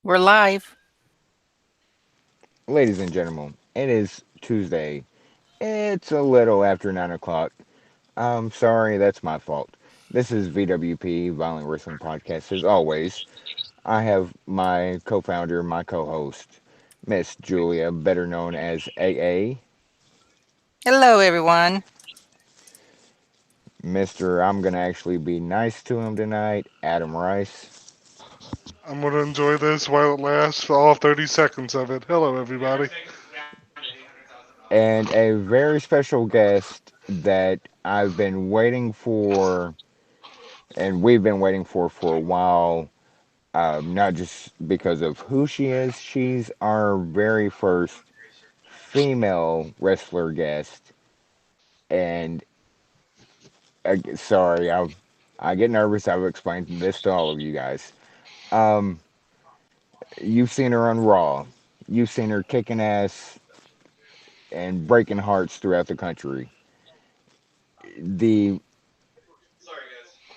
We're live. Ladies and gentlemen, it is Tuesday. It's a little after 9 o'clock. I'm sorry, that's my fault. This is VWP, Violent Wrestling Podcast. As always, I have my co founder, my co host, Miss Julia, better known as AA, Hello, everyone. Mr. I'm going to actually be nice to him tonight, Adam Rice, I'm going to enjoy this while it lasts for all 30 seconds of it. Hello, everybody. and a very special guest that I've been waiting for, and we've been waiting for a while. Not just because of who she is, she's our very first female wrestler guest. And sorry, I get nervous. I've explained this to all of you guys. Um, you've seen her on Raw. You've seen her kicking ass and breaking hearts throughout the country. The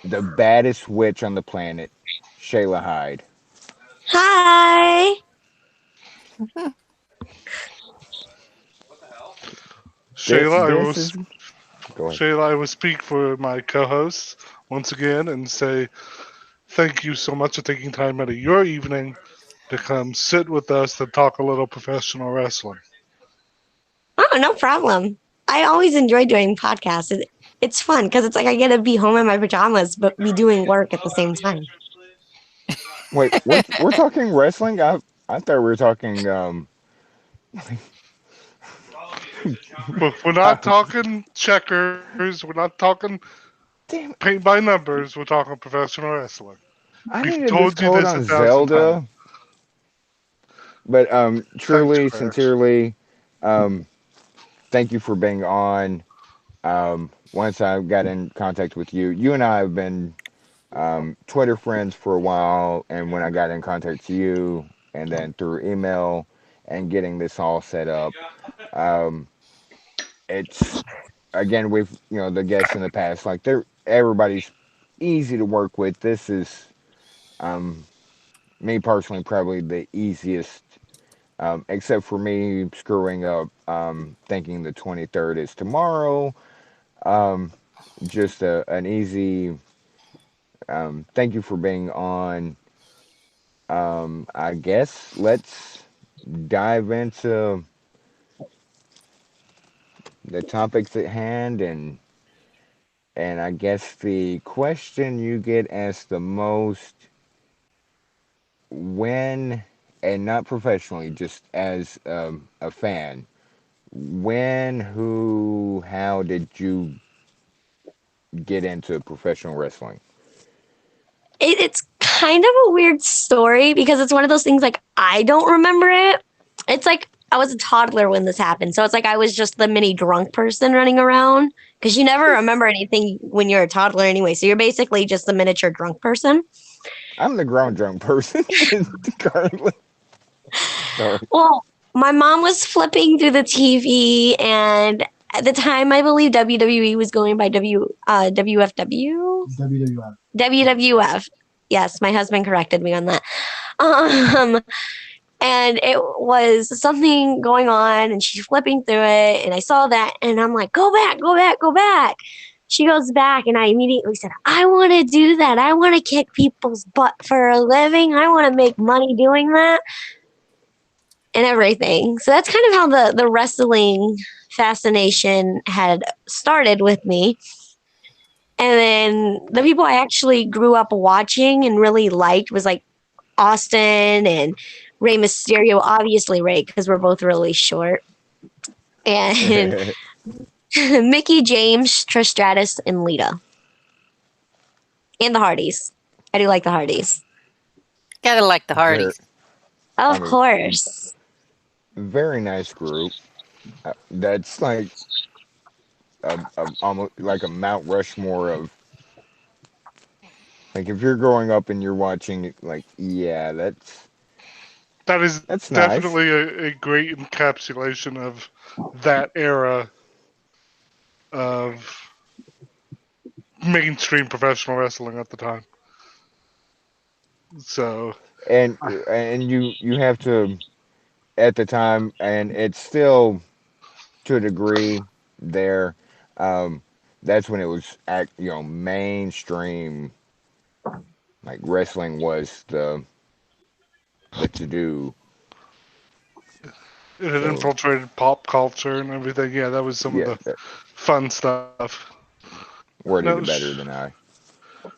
the baddest witch on the planet, Shayla Hyde. Hi. Shayla, I will, This is go ahead. Shayla, I will speak for my co-hosts once again and say thank you so much for taking time out of your evening to come sit with us to talk a little professional wrestling. Oh, no problem. I always enjoy doing podcasts. It's fun because it's like I get to be home in my pajamas, but be doing work at the same time. Wait, we're talking wrestling. I thought we were talking But we're not talking checkers. We're not talking damn, paint by numbers. We're talking professional wrestling. I We've needed this told you quote this a on thousand times. Zelda, but Thanks, truly, Crash. sincerely, um, thank you for being on. Once I got in contact with you, you and I have been Twitter friends for a while, and when I got in contact with you, and then through email and getting this all set up, um, it's again we've the guests in the past like they're everybody's easy to work with. This is um, me personally probably the easiest. Except for me screwing up, thinking the 23rd is tomorrow. Um, just an easy thank you for being on. I guess let's dive into the topics at hand, and I guess the question you get asked the most when, and not professionally, just as a fan, when, who, how did you get into professional wrestling? It's kind of a weird story because it's one of those things like I don't remember it. It's like I was a toddler when this happened. So it's like I was just the mini drunk person running around because you never remember anything when you're a toddler anyway. So you're basically just the miniature drunk person. I'm the ground drunk person currently. Sorry. Well, my mom was flipping through the TV, and at the time, I believe WWE was going by WFW. WWF. Yes, my husband corrected me on that. Um, and it was something going on, and she's flipping through it, and I saw that, and I'm like, "Go back, go back, go back." She goes back, and I immediately said, "I want to do that. I want to kick people's butt for a living. I want to make money doing that." And everything. So that's kind of how the wrestling fascination had started with me. And then the people I actually grew up watching and really liked was like Austin and Rey Mysterio, obviously Rey, because we're both really short. And Mickey James, Trish Stratus, and Lita. And the Hardys. I do like the Hardys. Gotta like the Very, Hardys. I Of mean, course. very nice group. That's like almost like a Mount Rushmore of like if you're growing up and you're watching like yeah, That is that's definitely nice. a great encapsulation of that era of mainstream professional wrestling at the time. So and you have to at the time, and it's still to a degree there. Um, that's when it was mainstream. Like wrestling was the to do. it had So infiltrated pop culture and everything. Yeah, that was some of yeah, the fun stuff. Now, worded it better than I.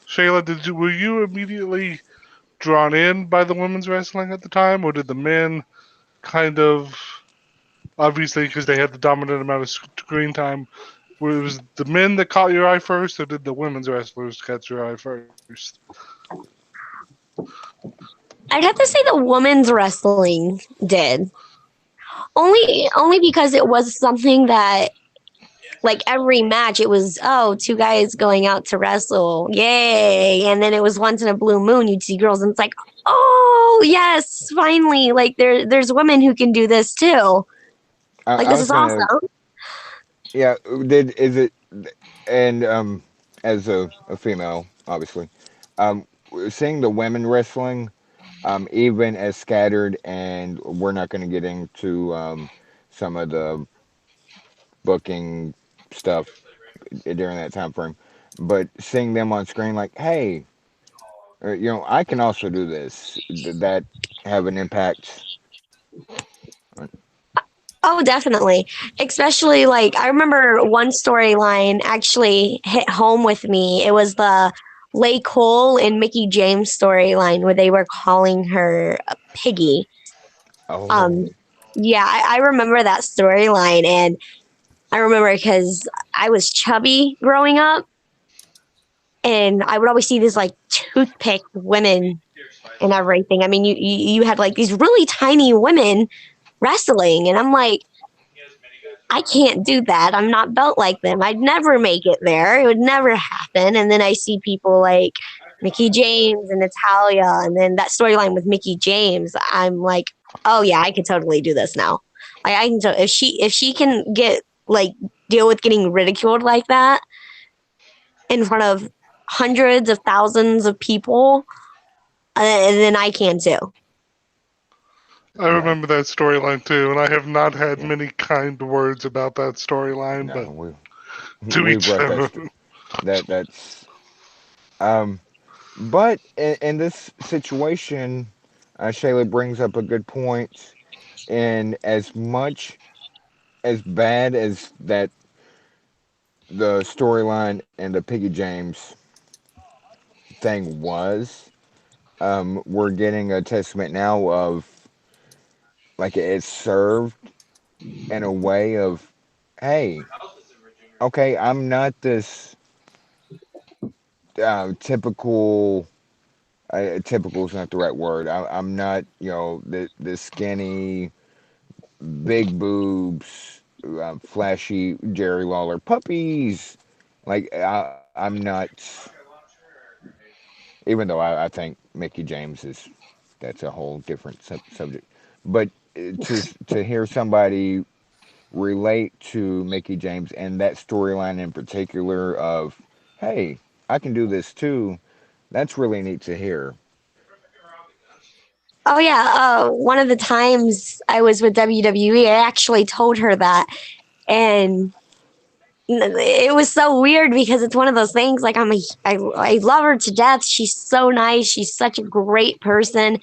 Shayla, were you immediately drawn in by the women's wrestling at the time, or did the men kind of obviously because they had the dominant amount of screen time? Was the men that caught your eye first, or did the women's wrestlers catch your eye first? I'd have to say the women's wrestling did. Only because it was something that like every match it was two guys going out to wrestle. Yay. And then it was once in a blue moon you'd see girls and it's like, "Oh, yes, finally. Like there's women who can do this too. Like I this was is gonna, awesome." yeah. Did is it and as a female, obviously, um, seeing the women wrestling, even as scattered, and we're not going to get into some of the booking stuff during that time frame, but seeing them on screen, like, hey, I can also do this. That have an impact. Oh, definitely. Especially like I remember one storyline actually hit home with me. It was the Lay Cole and Mickey James storyline where they were calling her Piggy. Oh, Um, yeah, I remember that storyline, and I remember because I was chubby growing up, and I would always see these like toothpick women and everything. I mean, you had like these really tiny women wrestling, and I'm like, I can't do that. I'm not built like them. I'd never make it there. It would never happen. And then I see people like Mickey James and Natalia, and then that storyline with Mickey James. I'm like, oh yeah, I could totally do this now. I can if she can get like deal with getting ridiculed like that in front of hundreds of thousands of people, then I can too. I right. remember that storyline too, and I have not had Yeah. many kind words about that storyline, but No, to we each brought their that own. that's um. But in this situation, Shayla brings up a good point. And as much as bad as that the storyline and the Piggy James thing was, we're getting a testament now of like it served in a way of, hey, okay, I'm not this typical. Typical is not the right word. I'm not, the skinny, big boobs, flashy Jerry Lawler puppies. Like I'm not, even though I think Mickey James is that's a whole different subject. But to hear somebody relate to Mickey James and that storyline in particular of, hey, I can do this too. That's really neat to hear. Oh yeah, one of the times I was with WWE, I actually told her that, and it was so weird because it's one of those things. Like I love her to death. She's so nice. She's such a great person,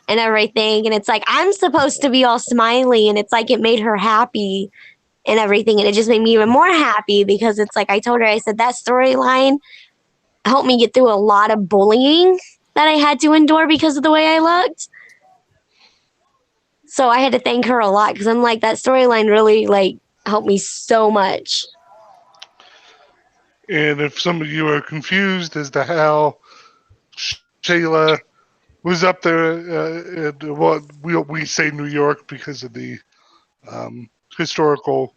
and everything. And it's like I'm supposed to be all smiley, and it's like it made her happy and everything, and it just made me even more happy because it's like I told her, I said that storyline helped me get through a lot of bullying that I had to endure because of the way I looked. So I had to thank her a lot because I'm like that storyline really like helped me so much. And if some of you are confused as to how Shayla was up there at what we say New York because of the historical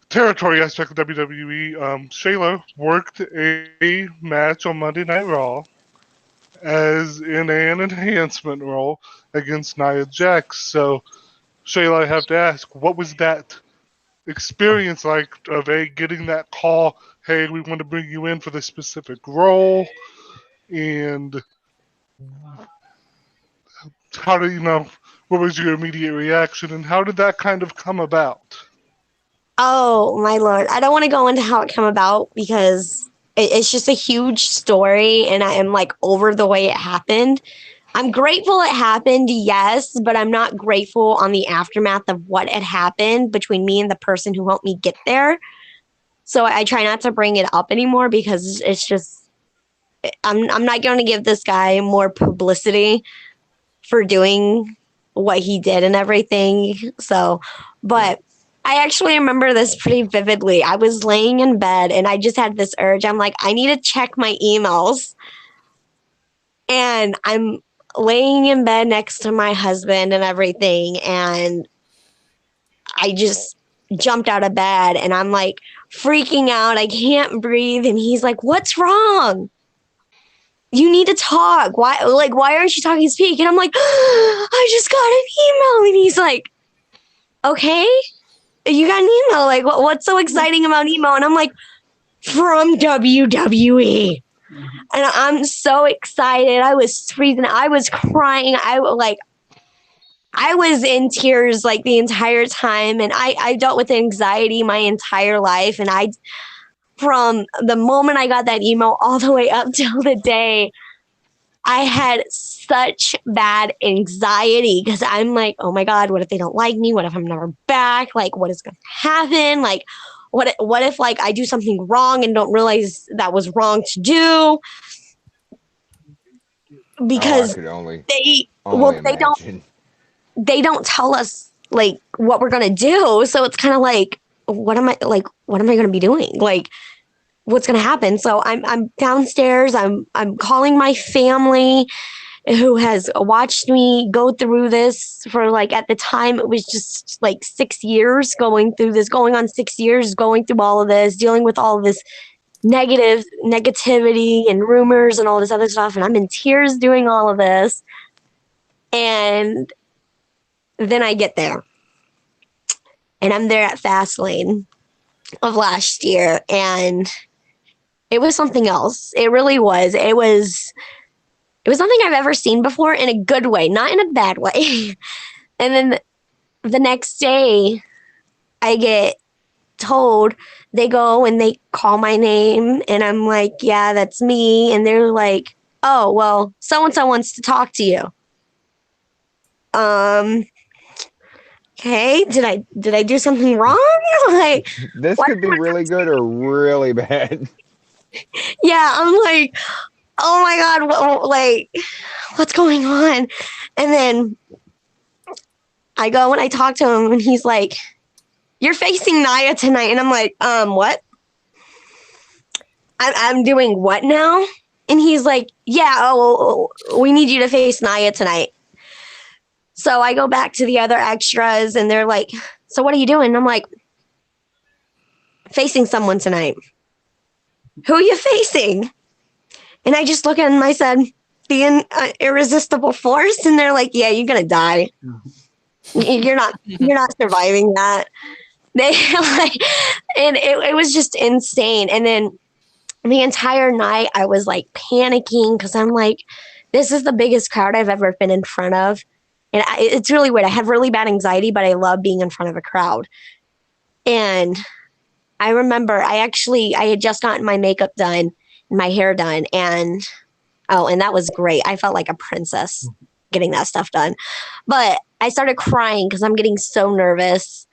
territory aspect of WWE, Shayla worked a match on Monday Night Raw as in an enhancement role against Nia Jax. So, Shayla, I have to ask, what was that experience like of getting that call? Hey, we want to bring you in for this specific role, and How did what was your immediate reaction, and how did that kind of come about? Oh my lord. I don't want to go into how it came about because it's just a huge story and I am like over the way it happened. I'm grateful it happened, yes, but I'm not grateful on the aftermath of what had happened between me and the person who helped me get there. So I try not to bring it up anymore because it's just I'm not going to give this guy more publicity for doing what he did and everything. So, Yeah. but I actually remember this pretty vividly. I was laying in bed and I just had this urge. I'm like, I need to check my emails. And I'm laying in bed next to my husband and everything. And I just jumped out of bed and I'm like freaking out. I can't breathe. And he's like, what's wrong? You need to talk. Why aren't you talking? Speak. And I'm like, I just got an email. And he's like, okay, you got an email. Like, what's so exciting about email? And I'm like, from WWE. And I'm so excited. I was freezing. I was crying. I was in tears like the entire time. And I dealt with anxiety my entire life. And from the moment I got that email all the way up till the day, I had such bad anxiety because I'm like, oh my God, what if they don't like me? What if I'm never back? Like, what is going to happen? Like, what if like I do something wrong and don't realize that was wrong to do? Oh, I Because could only they, only well, imagine. they don't tell us like what we're going to do. So it's kind of like, what am I going to be doing? Like, what's going to happen? So I'm downstairs. I'm calling my family who has watched me go through this for like at the time it was just like 6 years going through this, going on 6 years, going through all of this, dealing with all of this negativity and rumors and all this other stuff. And I'm in tears doing all of this. And then I get there and I'm there at Fastlane of last year. And it was something else. It really was. It was nothing I've ever seen before in a good way, not in a bad way. And then the next day, I get told they go and they call my name, and I'm like, yeah, that's me. And they're like, oh, well, so and so wants to talk to you. Um, okay, did I do something wrong? Like, This what? could be really good or really bad. Yeah, I'm like, oh my God, like, what's going on? And then I go and I talk to him, and he's like, you're facing Naya tonight. And I'm like, what? I'm doing what now? And he's like, yeah, oh, we need you to face Naya tonight. So I go back to the other extras and they're like, so what are you doing? And I'm like, facing someone tonight. Who are you facing? And I just look at him and I said, the irresistible force. And they're like, yeah, you're going to die. You're not surviving that. They like, and it was just insane. And then the entire night I was like panicking because I'm like, this is the biggest crowd I've ever been in front of. And it's really weird. I have really bad anxiety, but I love being in front of a crowd. And I remember I had just gotten my makeup done, my hair done. And and that was great. I felt like a princess getting that stuff done. But I started crying because I'm getting so nervous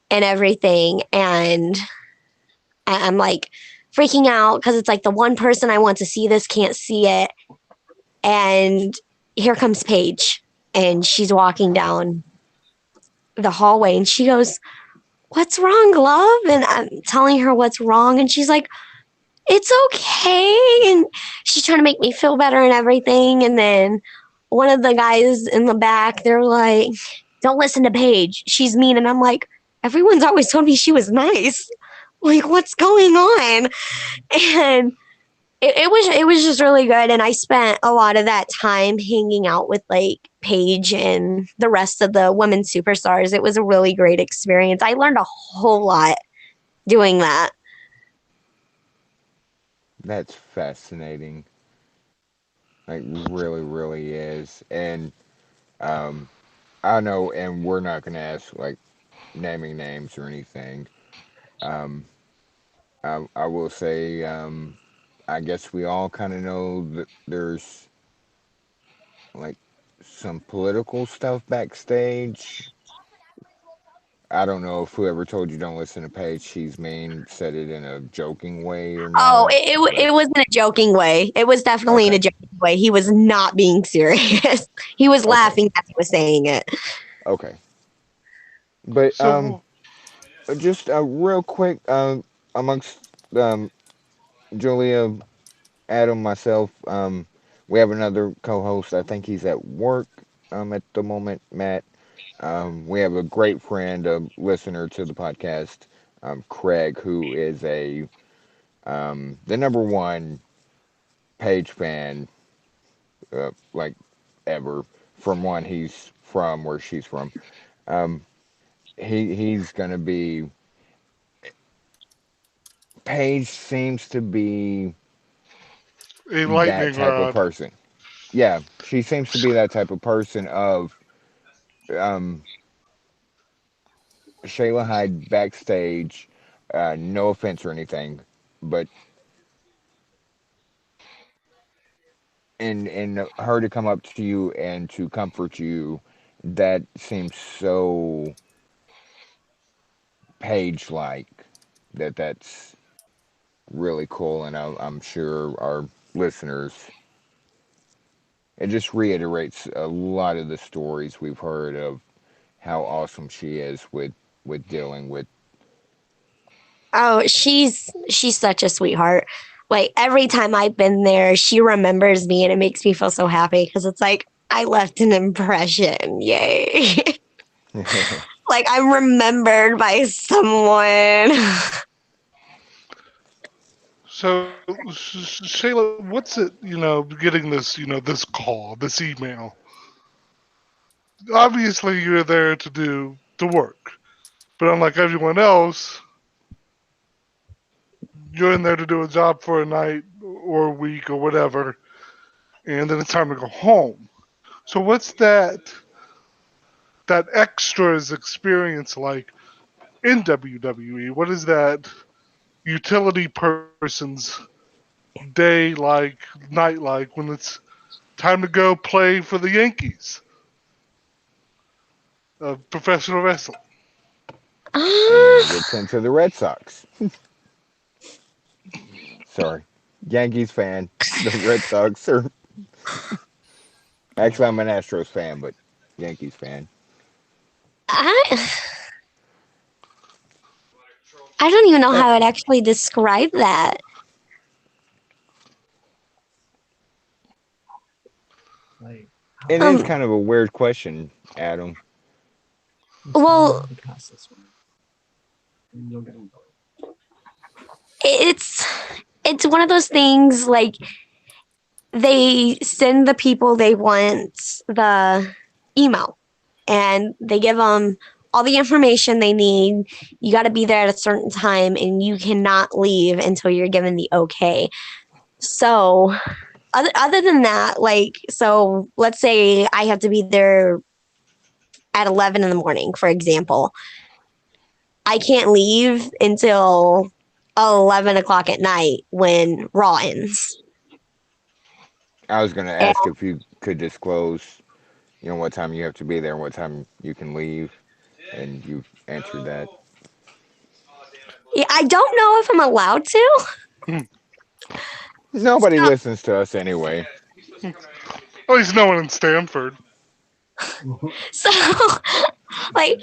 and everything. And I'm like freaking out because it's like the one person I want to see this can't see it. And here comes Paige, and she's walking down the hallway, and she goes, "What's wrong, love?" And I'm telling her what's wrong, and she's like, "It's okay." And she's trying to make me feel better and everything. And then one of the guys in the back, they're like, "Don't listen to Paige. She's mean." And I'm like, everyone's always told me she was nice. Like, what's going on? And it was just really good. And I spent a lot of that time hanging out with like Paige and the rest of the women superstars. It was a really great experience. I learned a whole lot doing that. That's fascinating. like really, really is. And um, I know, and we're not gonna ask like naming names or anything. Um, I will say, I guess we all kind of know that there's like some political stuff backstage. I don't know if whoever told you don't listen to Paige, she's mean, said it in a joking way or Oh, not. But it was in a joking way. It was definitely in okay, a joking way. He was not being serious. He was okay, laughing as he was saying it. okay. But So, just real quick, amongst Julia, Adam, myself, we have another co-host. I think he's at work at the moment, Matt. We have a great friend, a listener to the podcast, Craig, who is a the number one Page fan, like ever. From one he's from, where she's from. Um, he's gonna be. Paige seems to be a that lightning type of rod. person. Yeah, she seems to be that type of person of um, Shayla Hyde backstage. No offense or anything, but in her to come up to you and to comfort you, that seems so Paige like. That's really cool, and I'm sure our listeners. It just reiterates a lot of the stories we've heard of how awesome she is with dealing with. Oh, she's such a sweetheart. Like every time I've been there, she remembers me and it makes me feel so happy because it's like I left an impression. Yay. Like I'm remembered by someone. So, Shayla, what's it, getting this, this call, this email? Obviously, you're there to do the work, but unlike everyone else, you're in there to do a job for a night or a week or whatever, and then it's time to go home. So, what's that extras experience like in WWE? What is that utility person's day like, night like when it's time to go play for the Yankees of professional wrestling? And then it Ah, gets into the Red Sox. Sorry, Yankees fan. The Red Sox are actually I'm an Astros fan, but Yankees fan. I, I don't even know Uh, how I'd actually describe that. it is Um, kind of a weird question, Adam. well, it's it's one of those things like they send the people they want the email and they give them all the information they need. You got to be there at a certain time and you cannot leave until you're given the okay. So, other than that, like, so let's say I have to be there at 11 in the morning, for example. I can't leave until 11 o'clock at night when Raw ends. I was going to And ask if you could disclose, what time you have to be there and what time you can leave, and you've answered that. yeah, I don't know if I'm allowed to. Nobody listens to us anyway. At least no one in Stanford. So, like,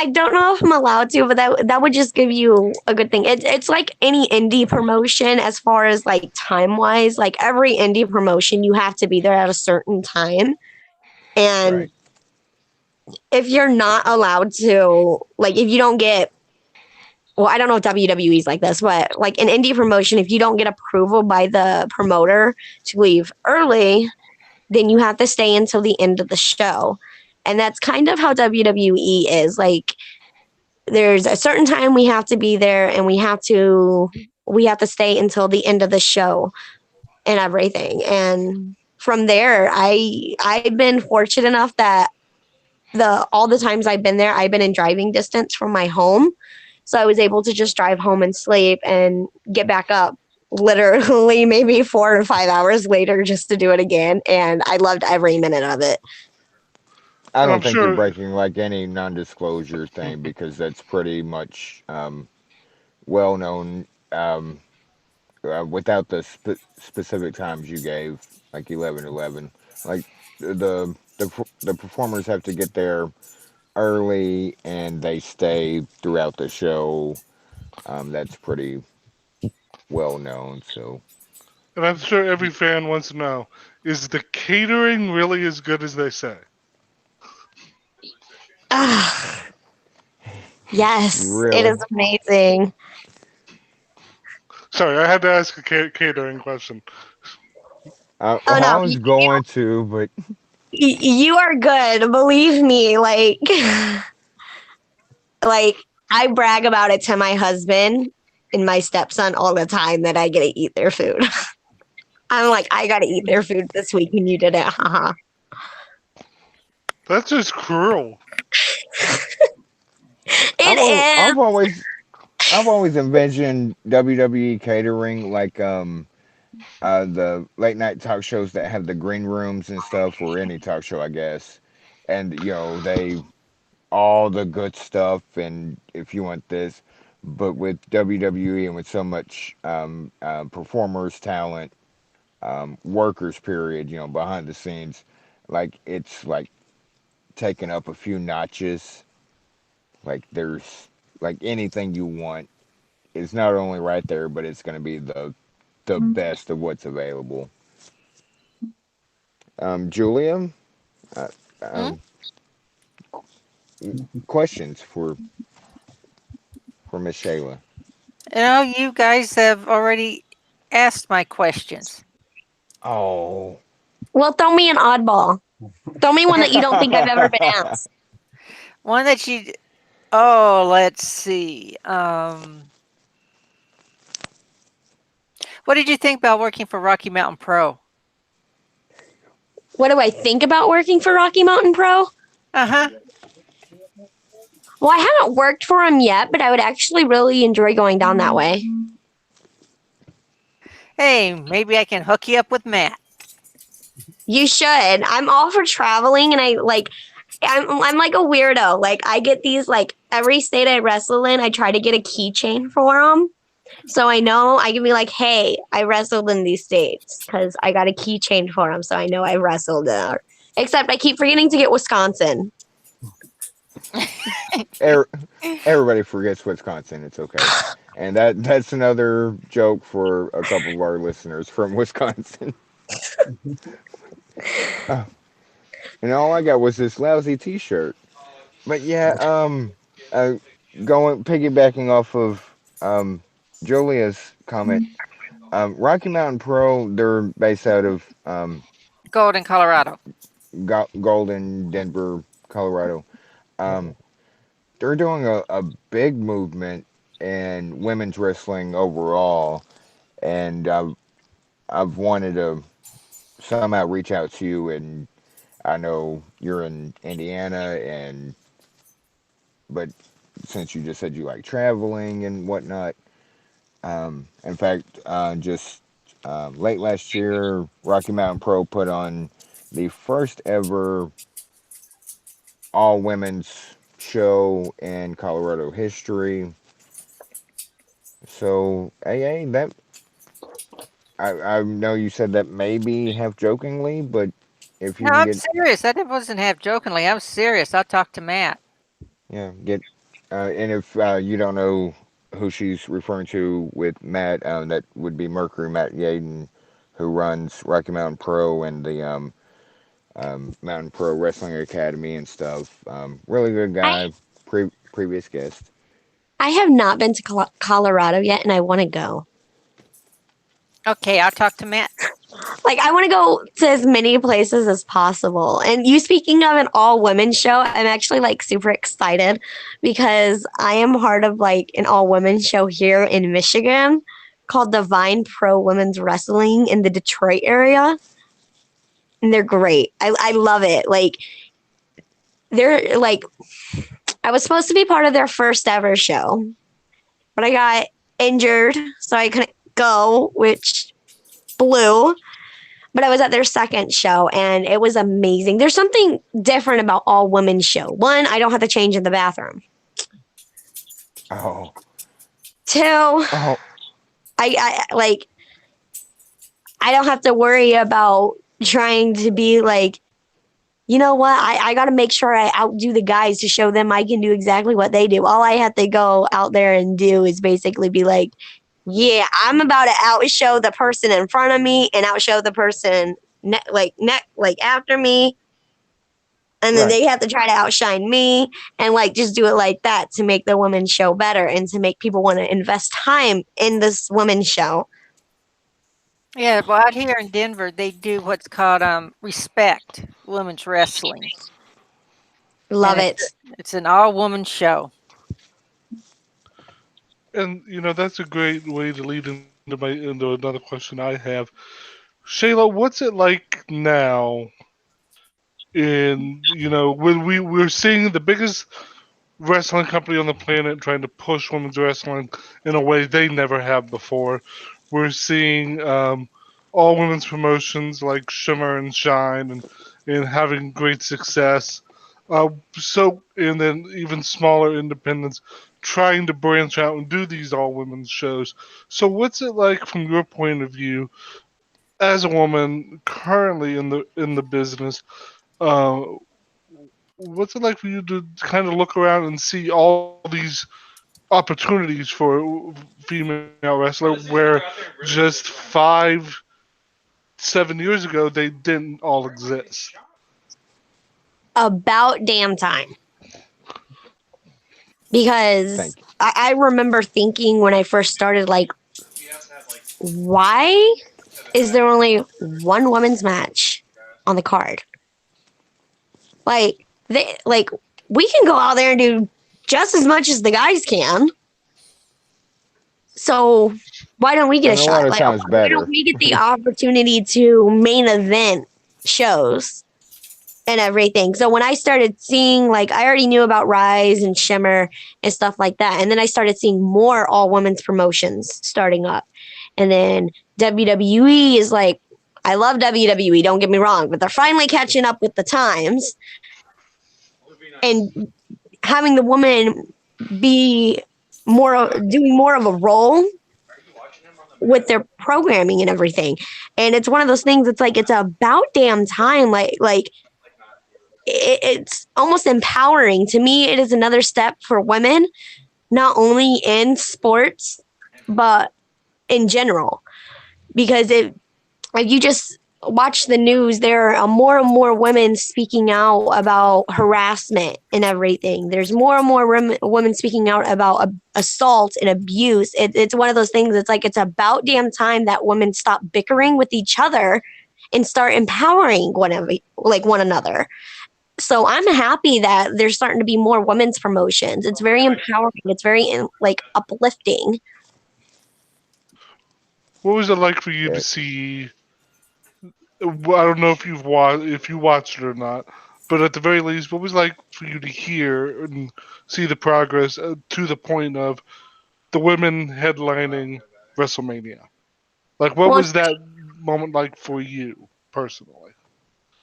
I don't know if I'm allowed to, but that would just give you a good thing. It's like any indie promotion as far as like time wise. Like every indie promotion, you have to be there at a certain time, and Right. if you're not allowed to, like, if you don't get well, I don't know if WWE's like this, but like an indie promotion, if you don't get approval by the promoter to leave early, then you have to stay until the end of the show. And that's kind of how WWE is. Like there's a certain time we have to be there and we have to stay until the end of the show and everything. And from there, I've been fortunate enough that all the times I've been there, I've been in driving distance from my home. So I was able to just drive home and sleep and get back up literally maybe 4 or 5 hours later just to do it again. And I loved every minute of it. I And I'm don't think you're sure. breaking like any non-disclosure thing because that's pretty much well known. Without the specific times you gave, like 11:11, like the performers have to get there early and they stay throughout the show. That's pretty well known. So And I'm sure every fan wants to know: is the catering really as good as they say? Ah, you yes, it is really, amazing. Sorry, I had to ask a catering question. Oh no, I was going to, but you are good. Believe me, like I brag about it to my husband and my stepson all the time that I get to eat their food. I'm like, I got to eat their food this week, and you did it. Haha. That's just cruel. I've al- It I've always I've always envisioned WWE catering like the late night talk shows that have the green rooms and stuff, or any talk show, I guess. And they all the good stuff, and if you want this, but with WWE and with so much performers, talent, workers, period, behind the scenes, like it's like taking up a few notches. Like there's like anything you want is not only right there, but it's going to be the best of what's available. Julia, uh, Hmm? um, questions for Miss Shayla. You guys have already asked my questions. Oh. well, throw me an oddball. Throw me one that you don't think I've ever been asked. One that you. Oh, let's see. What did you think about working for Rocky Mountain Pro? What do I think about working for Rocky Mountain Pro? Uh huh. Well, I haven't worked for him yet, but I would actually really enjoy going down that way. Hey, maybe I can hook you up with Matt. You should. I'm all for traveling, and I'm like a weirdo. Like I get these every state I wrestle in, I try to get a keychain for them. So I know I can be like, hey, I wrestled in these states because I got a keychain for them. So I know I wrestled there. Except I keep forgetting to get Wisconsin. Er- Everybody forgets Wisconsin. It's okay. And that's another joke for a couple of our listeners from Wisconsin. Uh, and all I got was this lousy T-shirt. But yeah, uh, going piggybacking off of Julia's comment, Rocky Mountain Pro, they're based out of Golden, Colorado. Golden, Denver, Colorado. Um, they're doing a big movement in women's wrestling overall, and I've wanted to somehow reach out to you, and I know you're in Indiana, and but since you just said you like traveling and whatnot, in fact, just late last year, Rocky Mountain Pro put on the first ever all women's show in Colorado history. So, that I know you said that maybe half jokingly, but if No, you can I'm get serious. That wasn't half jokingly. I'm serious. I'll talk to Matt. yeah get and if you don't know who she's referring to with Matt, that would be Mercury Matt Yaden, who runs Rocky Mountain Pro and the Mountain Pro Wrestling Academy and stuff. Really good I guy, previous guest. I have not been to Colorado yet, and I want to go. Okay, I'll talk to Matt. Like I want to go to as many places as possible. And you speaking of an all women show, I'm actually super excited because I am part of an all women show here in Michigan called Divine Pro Women's Wrestling in the Detroit area. and they're great. I love it. Like they're like I was supposed to be part of their first ever show, but I got injured, so I couldn't go, which blew. But I was at their second show and it was amazing. There's something different about all women's show. One, I don't have to change in the bathroom. Oh, Two, oh, I like I don't have to worry about trying to be like, you know what? I got to make sure I outdo the guys to show them I can do exactly what they do. All I have to go out there and do is basically be like, yeah, I'm about to outshow the person in front of me and outshow the person like after me, and then right. they have to try to outshine me and like just do it like that to make the women's show better and to make people want to invest time in this women's show. Yeah, well, out here in Denver, they do what's called respect women's wrestling, Love and it. it's an all woman show. And that's a great way to lead into another question I have. Shayla, what's it like now? In when we're seeing the biggest wrestling company on the planet trying to push women's wrestling in a way they never have before. We're seeing all women's promotions like Shimmer and Shine and having great success. And then even smaller independents trying to branch out and do these all women's shows. So what's it like from your point of view as a woman currently in the business? Uh, what's it like for you to kind of look around and see all these opportunities for female wrestler where just 5-7 years ago they didn't all exist? About damn time. Because Thank you. I remember thinking when I first started, like, why is there only one women's match on the card? Like we can go out there and do just as much as the guys can. So why don't we get a And a lot shot? of Like times why don't better. we get the opportunity to main event shows and everything? So when I started seeing, like, I already knew about Rise and Shimmer and stuff like that, and then I started seeing more all women's promotions starting up, and then WWE is like, I love WWE, don't get me wrong, but they're finally catching up with the times and having the woman be more doing more of a role with their programming and everything. And it's one of those things. It's like it's about damn time. It's almost empowering to me. It is another step for women, not only in sports but in general. Because if you just watch the news, there are more and more women speaking out about harassment and everything. There's more and more women speaking out about assault and abuse. It's one of those things. It's like it's about damn time that women stop bickering with each other and start empowering one another. So I'm happy that there's starting to be more women's promotions. It's very empowering. It's very like uplifting. What was it like for you to Yeah. see? I don't know if you watched it or not, but at the very least, what was it like for you to hear and see the progress to the point of the women headlining WrestleMania? Like, what Well, was that moment like for you personally?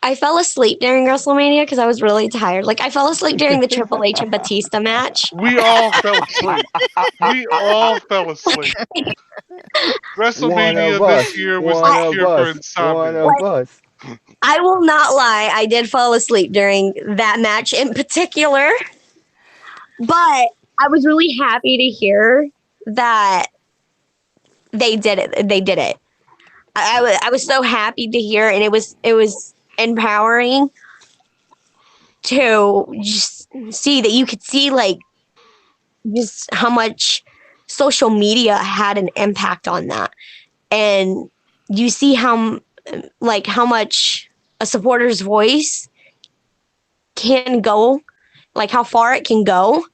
I fell asleep during WrestleMania because I was really tired. Like I fell asleep during the Triple H and Batista match. We all fell asleep. We all fell asleep. One of WrestleMania this us. year was the One I of cure for us. One insomnia. of us. I will not lie, I did fall asleep during that match in particular, but I was really happy to hear that they did it. They did it. I was so happy to hear, and it was empowering to just see that you could see like just how much social media had an impact on that, and you see how much a supporter's voice can go, like how far it can go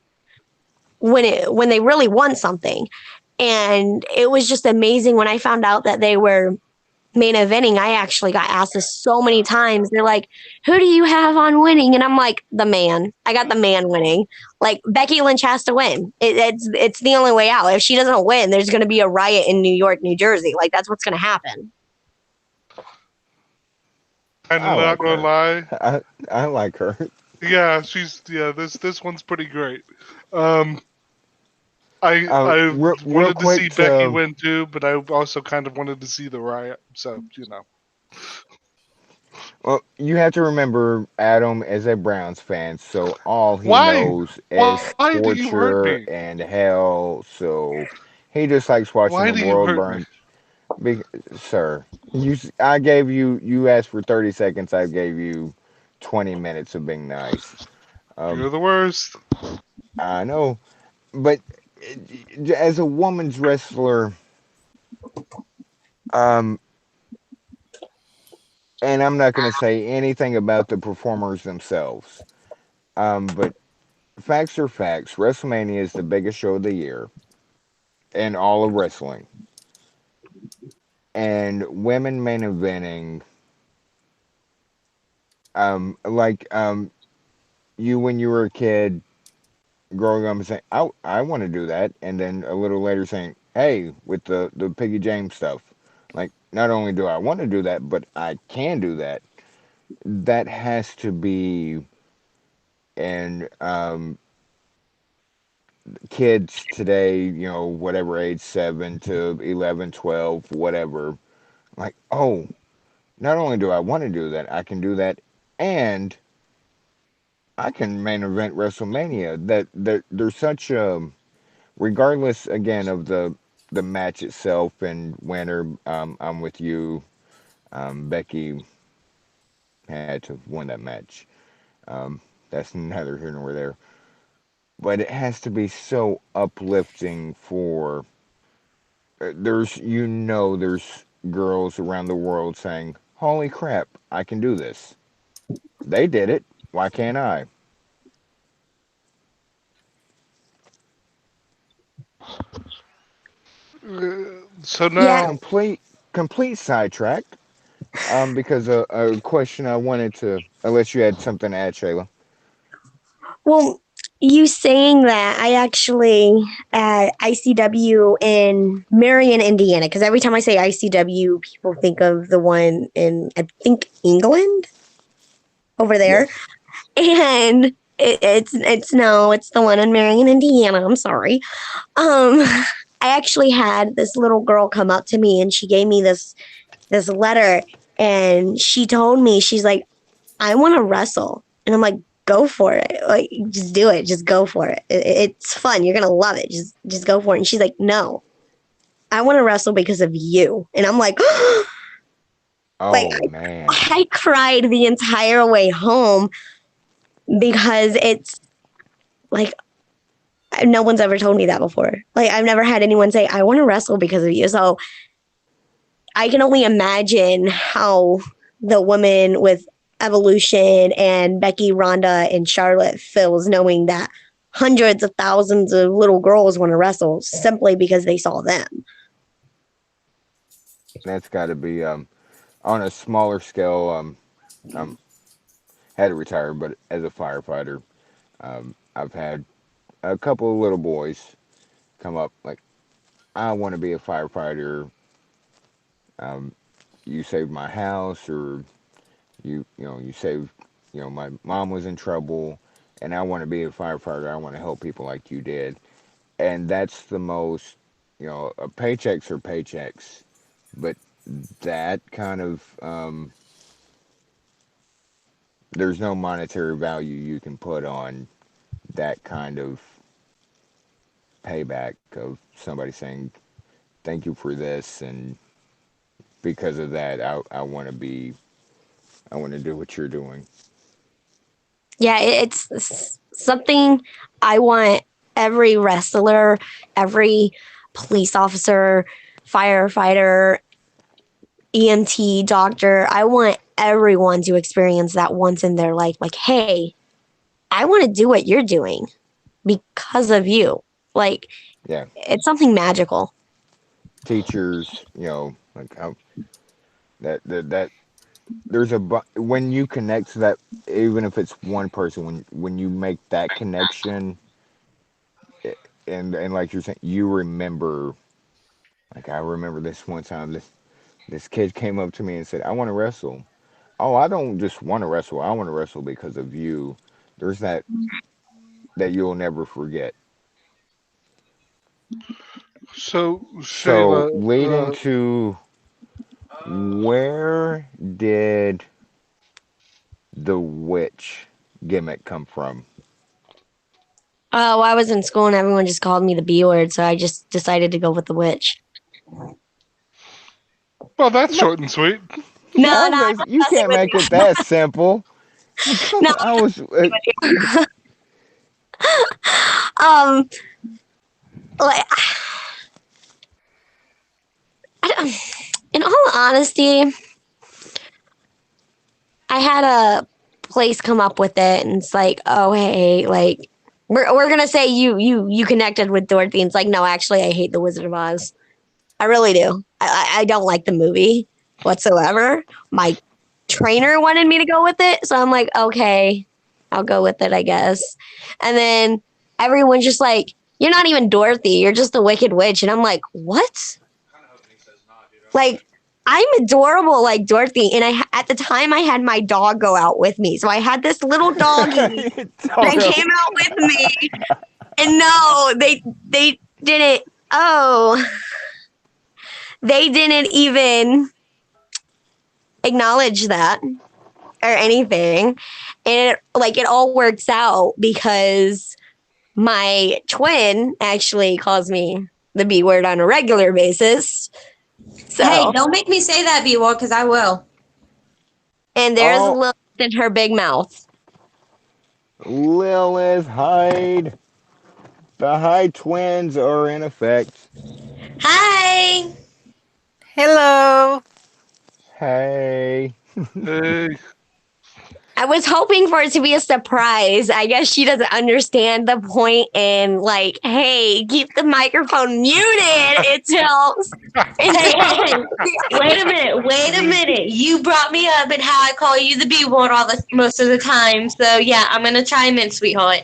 when they really want something. And it was just amazing when I found out that they were main eventing, I actually got asked this so many times. They're like, "Who do you have on winning?" And I'm like, "The man. I got the man winning." Like Becky Lynch has to win. It's the only way out. If she doesn't win, there's going to be a riot in New York, New Jersey. Like that's what's going to happen. Kind of I not like gonna her. lie. I like her. Yeah, this one's pretty great. Um, I Real wanted to see quick Becky to win too, but I also kind of wanted to see the riot. So well, you have to remember Adam is a Browns fan, so all he why? knows is Why do you hurt me? torture and hell. So he just likes watching Why the do you world hurt me? burn. Be, sir, I gave you. You asked for 30 seconds. I gave you 20 minutes of being nice. Um, You're the worst. I know, but as a woman's wrestler, um, and I'm not going to say anything about the performers themselves. But facts are facts. WrestleMania is the biggest show of the year in all of wrestling, and women main eventing, like you when you were a kid growing up and saying, I want to do that," and then a little later saying, "Hey," with the Piggy James stuff. Like, not only do I want to do that, but I can do that. That has to be, and kids today, whatever age, 7 to 11, 12, whatever, like, oh, not only do I want to do that, I can do that, and I can main event WrestleMania. That there's such a, regardless again of the match itself and winner. I'm with you. Becky had to win that match. Um, that's neither here nor there. But it has to be so uplifting for. There's girls around the world saying, "Holy crap, I can do this." They did it. Why can't I? So Yeah. now, Complete sidetrack. Because a question I wanted to, unless you had something to add, Shayla. Well, you saying that, I actually at ICW in Marion, Indiana, because every time I say ICW, people think of the one in, I think, England over there. Yes. And it's no, it's the one in Marion, Indiana. I'm sorry. I actually had this little girl come up to me and she gave me this letter and she told me, she's like, "I want to wrestle," and I'm like, "Go for it! Like, just do it. Just go for it. It's fun. You're gonna love it. Just go for it." And she's like, "No, I want to wrestle because of you," and I'm like, like Oh man. I cried the entire way home because it's like no one's ever told me that before. Like I've never had anyone say, "I want to wrestle because of you." So I can only imagine how the women with Evolution and Becky, Ronda, and Charlotte feels knowing that hundreds of thousands of little girls want to wrestle simply because they saw them. That's got to be on a smaller scale. I'm had to retire, but as a firefighter, I've had a couple of little boys come up like, "I want to be a firefighter. Um, you saved my house, or you saved, my mom was in trouble, and I want to be a firefighter. I want to help people like you did." And that's the most, paychecks are paychecks, but that kind of there's no monetary value you can put on that kind of payback of somebody saying thank you for this, and because of that, I want to do what you're doing. Yeah, it's something I want every wrestler, every police officer, firefighter, EMT, doctor. I want everyone to experience that once in their life. Like, hey, I want to do what you're doing because of you. Like, Yeah, it's something magical. teachers, like That when you connect to that, even if it's one person, when you make that connection, eh, and like you're saying, you remember. Like I remember this one time, this kid came up to me and said, "I want to wrestle." Oh, I don't just want to wrestle. I want to wrestle because of you. There's that you'll never forget. So, So Shayla, leading to where did the witch gimmick come from? Oh, I was in school and everyone just called me the B word, so I just decided to go with the witch. well, that's short and sweet. No, no, I'm You messing can't with make it that simple. Come you. on, I was. No, um, like, I don't, in all honesty, I had a place come up with it, and it's like, oh hey, like we're gonna say you connected with Dorothy, and it's like, no, actually, I hate the Wizard of Oz. I really do. I don't like the movie whatsoever. My trainer wanted me to go with it, so I'm like, okay, I'll go with it, I guess. And then everyone's just like, you're not even Dorothy, you're just the Wicked Witch, and I'm like, what? Like, I'm adorable like Dorothy, and at the time I had my dog go out with me, so I had this little doggy that came out with me, and no, they didn't. Oh, they didn't even acknowledge that or anything, and it all works out because my twin actually calls me the B word on a regular basis. Hey, So, don't make me say that, B word, because I will. and there's a Oh, little in her big mouth. Lilith, Hyde. The Hyde twins are in effect. Hi. Hello. Hey. Hey, I was hoping for it to be a surprise. I guess she doesn't understand the point in like, hey, keep the microphone muted until Hey, until hey, hey. Wait a minute. Wait a minute. You brought me up and how I call you the B word all the most of the time. So yeah, I'm gonna chime in, sweetheart.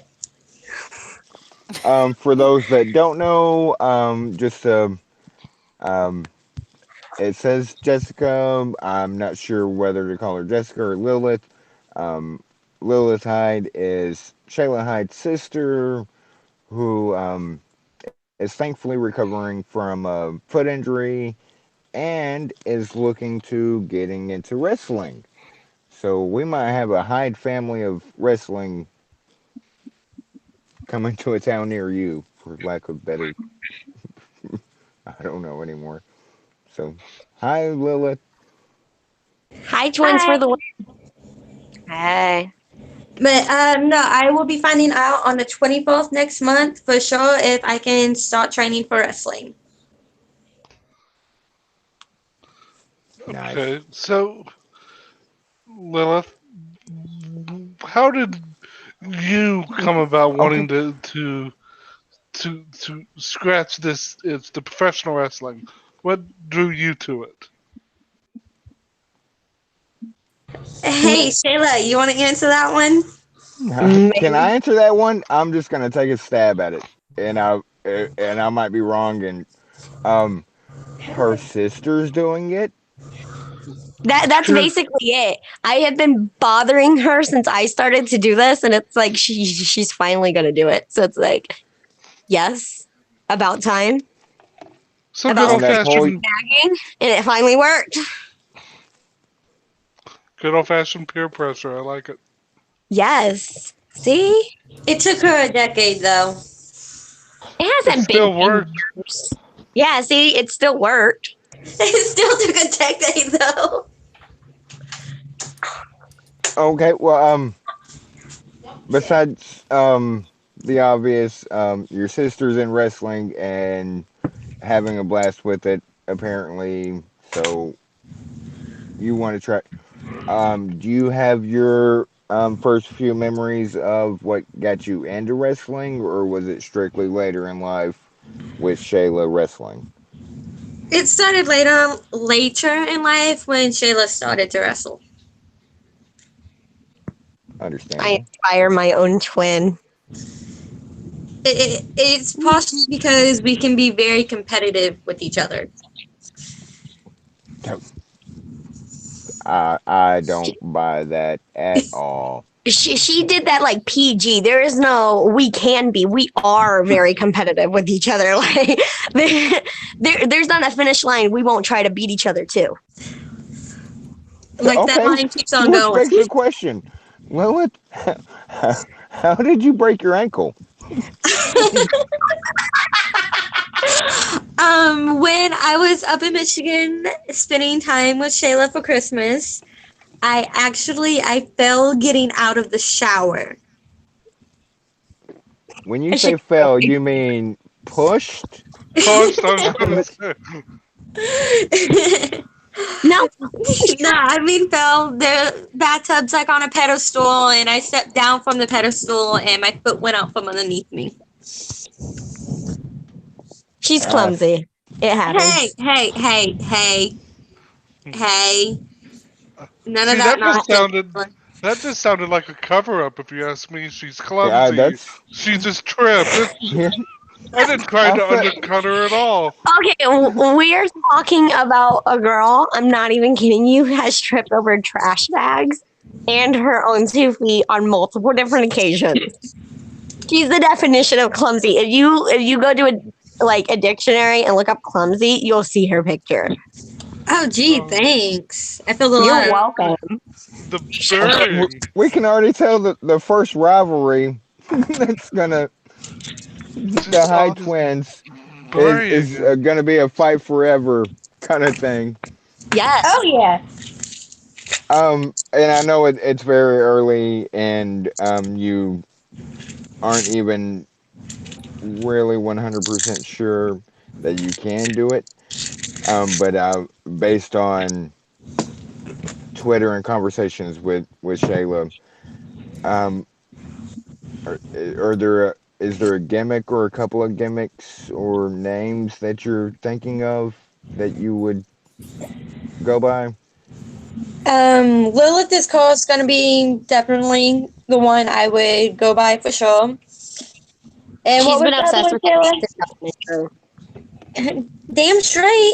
For those that don't know, just um, it says Jessica. I'm not sure whether to call her Jessica or Lilith. Um, Lilith Hyde is Shayla Hyde's sister, who is thankfully recovering from a foot injury and is looking to getting into wrestling. So we might have a Hyde family of wrestling coming to a town near you, for lack of better, I don't know anymore. So, hi Lilith. hi twins Hi. for the win. Hey. But no, I will be finding out on the 24th next month for sure if I can start training for wrestling. Nice. okay. So, Lilith, how did you come about Okay. wanting to scratch this? It's the professional wrestling. What drew you to it? Hey, Shayla, you want to answer that one? Can I answer that one? I'm just gonna take a stab at it, and I might be wrong. And um, her sister's doing it. That's Cause basically it. I have been bothering her since I started to do this, and it's like she's finally gonna do it. So it's like, yes, about time. so good About Oh, old that sticking pole. fashioned, and nagging, and it finally worked. good old fashioned peer pressure. I like it. Yes. See? It took her a decade, though. It It hasn't been still 10 worked. years. Yeah, see, it still worked. It still took a decade, though. Okay. Well, besides the obvious, your sister's in wrestling and having a blast with it. Apparently, so you want to try. Do you have your first few memories of what got you into wrestling, or was it strictly later in life with Shayla wrestling? It started later in life when Shayla started to wrestle. I Understandable. inspire my own twin. It's partially because we can be very competitive with each other. I don't buy that at all. She did that like PG. There is no we can be. We are very competitive with each other. Like there's not a finish line. We won't try to beat each other too. Like that Okay, line keeps on which going. begs the question: well, what? How did you break your ankle? When I was up in Michigan spending time with Shayla for Christmas, I fell getting out of the shower. When you I should say fell, you mean pushed? Post, I was down gonna the- say. no. No, I mean fell. The bathtub's like on a pedestal, and I stepped down from the pedestal, and my foot went out from underneath me. She's uh, clumsy. It Hey, happens. hey, hey, hey, hey! None of See, that that just nonsense. sounded like a cover up. If you ask me, she's yeah, clumsy. that's She just tripped. yeah. I didn't try I to felt undercut her at all. Okay, we are talking about a girl. I'm not even kidding you. Has tripped over trash bags and her own 2 feet on multiple different occasions. She's the definition of clumsy. If you go to a dictionary and look up clumsy, you'll see her picture. Oh, gee, Um, thanks. I feel a You're lot. welcome. the okay. burying. We can already tell the first rivalry that's gonna the Just all Hyde this twins burying is and gonna be a fight forever kind of thing. Yes. Oh yeah. And I know it's very early, and you aren't even really 100% sure that you can do it. But based on Twitter and conversations with Shayla, um, are there is there a gimmick or a couple of gimmicks or names that you're thinking of that you would go by? Lilith is course gonna be definitely the one I would go by for sure. And what She's was been the other obsessed one, with that Shayla? pizza documentary. Damn straight.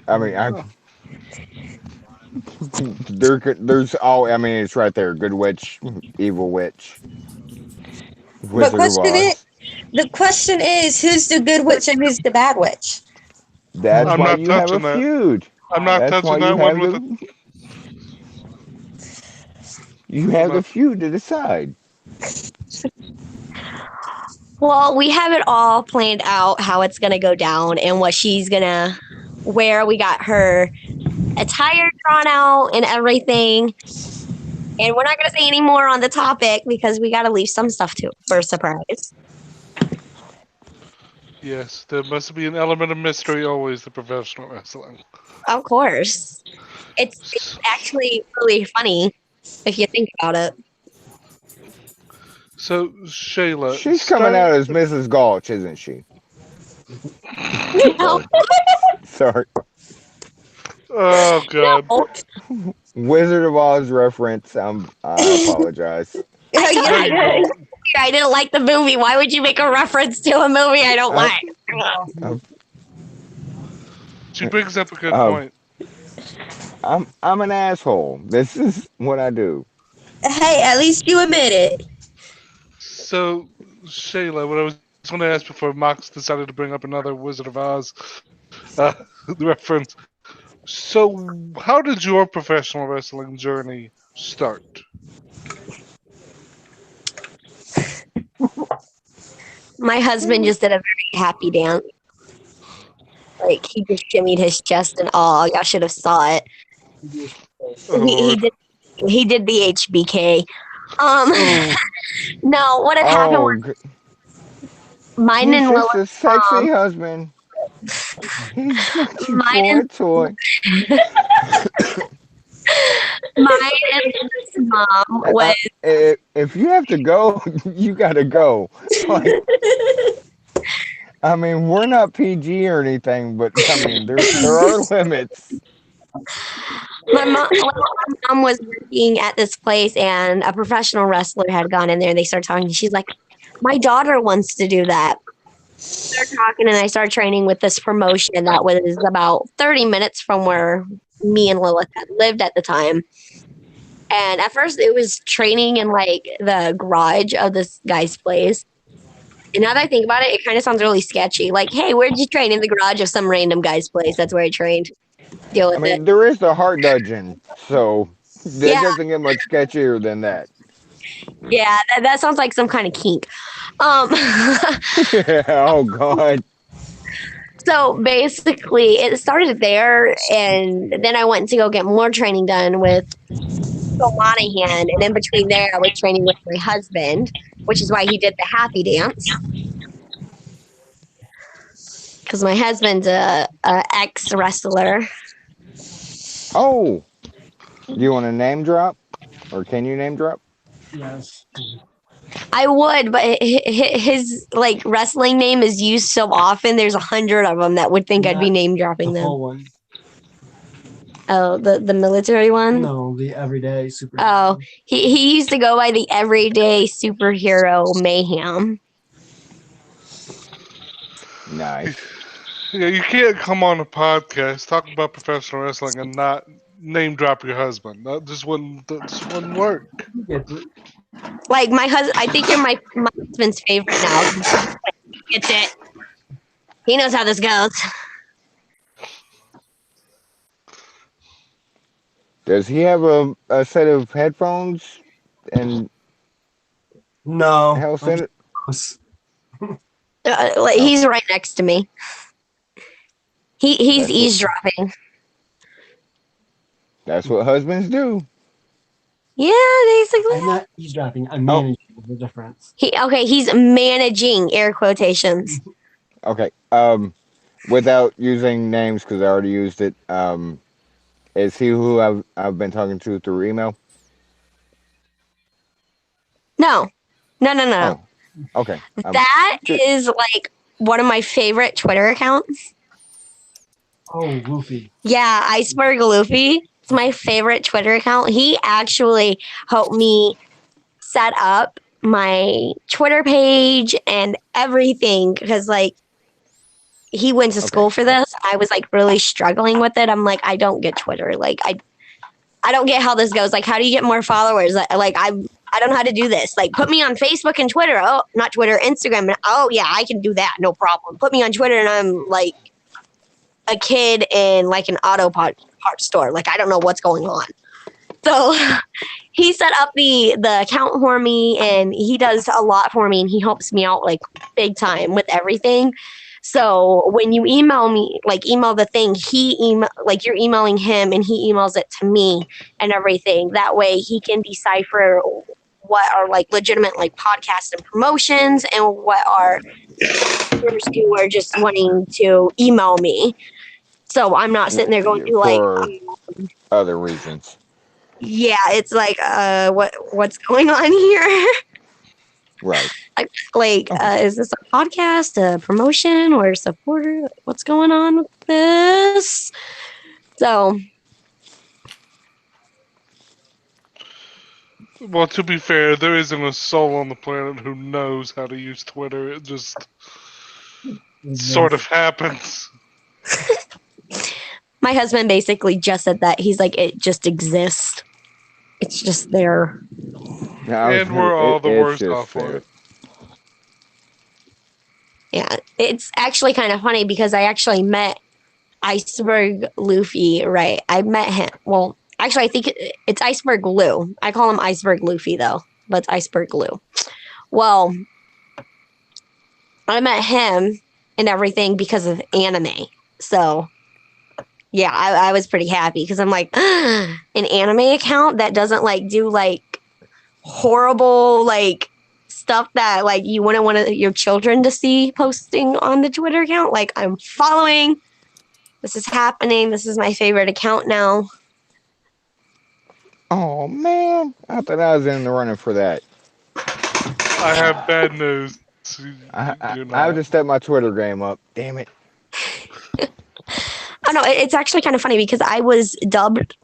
I mean, oh, there's all. I mean, it's right there. Good witch, evil witch, But Wizard of Oz. the question is, who's the good witch and who's the bad witch? That's I'm why not you have a touching that. feud. I'm not That's why touching that one with a. you I'm have the not. feud to decide. Well, we have it all planned out how it's gonna go down and what she's gonna wear. We got her attire drawn out and everything. And we're not gonna say any more on the topic because we gotta leave some stuff to for a surprise. Yes, there must be an element of mystery always to professional wrestling. Of course. It's actually really funny if you think about it. So, Shayla, She's coming start. out as Mrs. Gulch, isn't she? No, Sorry, sorry. Oh God. no. Wizard of Oz reference. I apologize. I Oh, told There you're you you go. good. I didn't like the movie. Why would you make a reference to a movie I don't I, like? I, She brings up a good um, point. I'm an asshole. This is what I do. Hey, at least you admit it. So, Shayla, what I was going to ask before Mox decided to bring up another Wizard of Oz uh, reference. So, how did your professional wrestling journey start? My husband just did a very happy dance. Like he just shimmied his chest and all. Y'all should have saw it. Oh He he Lord. did he did the HBK. Um, Oh, no, what had happened was Oh, mine he's and just a Lilith's mom. sexy husband. He's looking Mine for and a toy. Mine and Lily's mom was If you have to go, you gotta go. Like, I mean, we're not PG or anything, but I mean, there are limits. my mom was working at this place, and a professional wrestler had gone in there, and they started talking. She's like, "My daughter wants to do that." Started talking, and I started training with this promotion that was about 30 minutes from where me and Lilith had lived at the time. And at first, it was training in like the garage of this guy's place. And now that I think about it, it kind of sounds really sketchy. Like, hey, where'd you train? In the garage of some random guy's place. That's where I trained. Deal I with it. mean, there is the heart dungeon, so that Yeah, doesn't get much sketchier than that. yeah, that sounds like some kind of kink. Um, Oh God. so basically, it started there, and then I went to go get more training done with Phil Monahan, and in between there, I was training with my husband, which is why he did the happy dance. Because my husband's a ex wrestler. Oh, do you want to name drop, or can you name drop? Yes. I would, but his like wrestling name is used so often. There's 100 of them that would think I'd be name dropping The them. full one. Oh, the military one. No, the everyday super. Oh, he used to go by the everyday superhero Mayhem. Nice. Yeah, you can't come on a podcast talk about professional wrestling and not name drop your husband. That just wouldn't work. Like my husband, I think you're my husband's favorite now. He gets it. He knows how this goes. Does he have a set of headphones and No. health in it? Like, he's right next to me. He's That's eavesdropping. That's what husbands do. Yeah, basically. I'm not eavesdropping. I'm managing the difference. He's managing air quotations. Okay. Without using names because I already used it. Is he who I've been talking to through email? No. Oh, okay. That is like one of my favorite Twitter accounts. Oh, Luffy. Yeah, Iceberg Luffy. It's my favorite Twitter account. He actually helped me set up my Twitter page and everything because like he went to school for this. I was like really struggling with it. I'm like, I don't get Twitter. Like I don't get how this goes. Like, how do you get more followers? Like I don't know how to do this. Like, put me on Facebook and Twitter. Oh, not Twitter, Instagram. And, oh yeah, I can do that. No problem. Put me on Twitter and I'm like a kid in like an auto part store. Like, I don't know what's going on. So he set up the account for me and he does a lot for me and he helps me out like big time with everything. So when you email me, like email the thing, like you're emailing him and he emails it to me and everything. That way he can decipher what are like legitimate like podcasts and promotions and what are viewers who are just wanting to email me. So I'm not sitting there going through like for other reasons. Yeah, it's like what's going on here? Right. Is this a podcast, a promotion, or a supporter? What's going on with this? So, Well, to be fair, there isn't a soul on the planet who knows how to use Twitter. It just sort of happens. my husband basically just said that. He's like, it just exists. It's just there. And we're all the worst off for it. Yeah, it's actually kind of funny because I actually met Iceberg Luffy, right? I met him. Well, actually, I think it's Iceberg Lou. I call him Iceberg Luffy, though, but it's Iceberg Lou. Well, I met him and everything because of anime. So, yeah, I was pretty happy because I'm like, an anime account that doesn't like do like horrible like stuff that like you wouldn't want your children to see posting on the Twitter account. Like I'm following. This is happening. This is my favorite account now. Oh man, I thought I was in the running for that. I have bad news. I, You're I, not. I have to step my Twitter game up. Damn it. Oh no, it's actually kind of funny because I was dubbed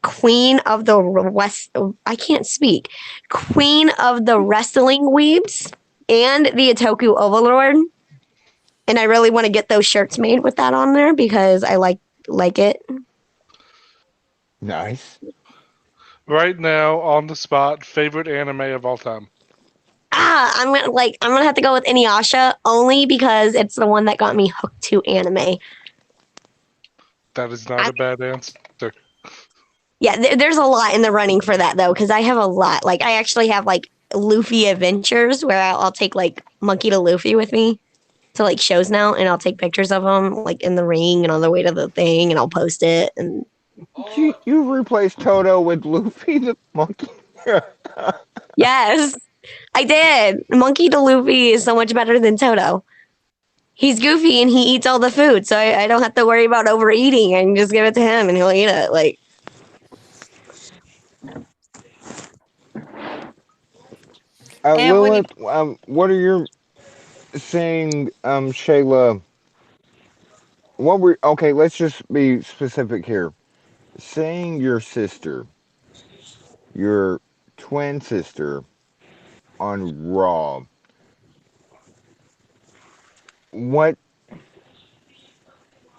Queen of the West. I can't speak. Queen of the Wrestling Weebs and the Otaku Overlord, and I really want to get those shirts made with that on there because I like it. Nice. Right now, on the spot, favorite anime of all time. I'm gonna have to go with Inuyasha only because it's the one that got me hooked to anime. That is not I, a bad answer. yeah, there's a lot in the running for that though because I have a lot. Like I actually have like Luffy Adventures where I'll take like Monkey to Luffy with me to like shows now, and I'll take pictures of them like in the ring and on the way to the thing, and I'll post it. And You replaced Toto with Luffy the monkey. yes, I did. Monkey to Luffy is so much better than Toto. He's goofy and he eats all the food, so I don't have to worry about overeating. I can just give it to him and he'll eat it. Like, And when you Lilith, what are your saying, Shayla? What were okay? Let's just be specific here. Saying your sister, your twin sister, on Raw. What?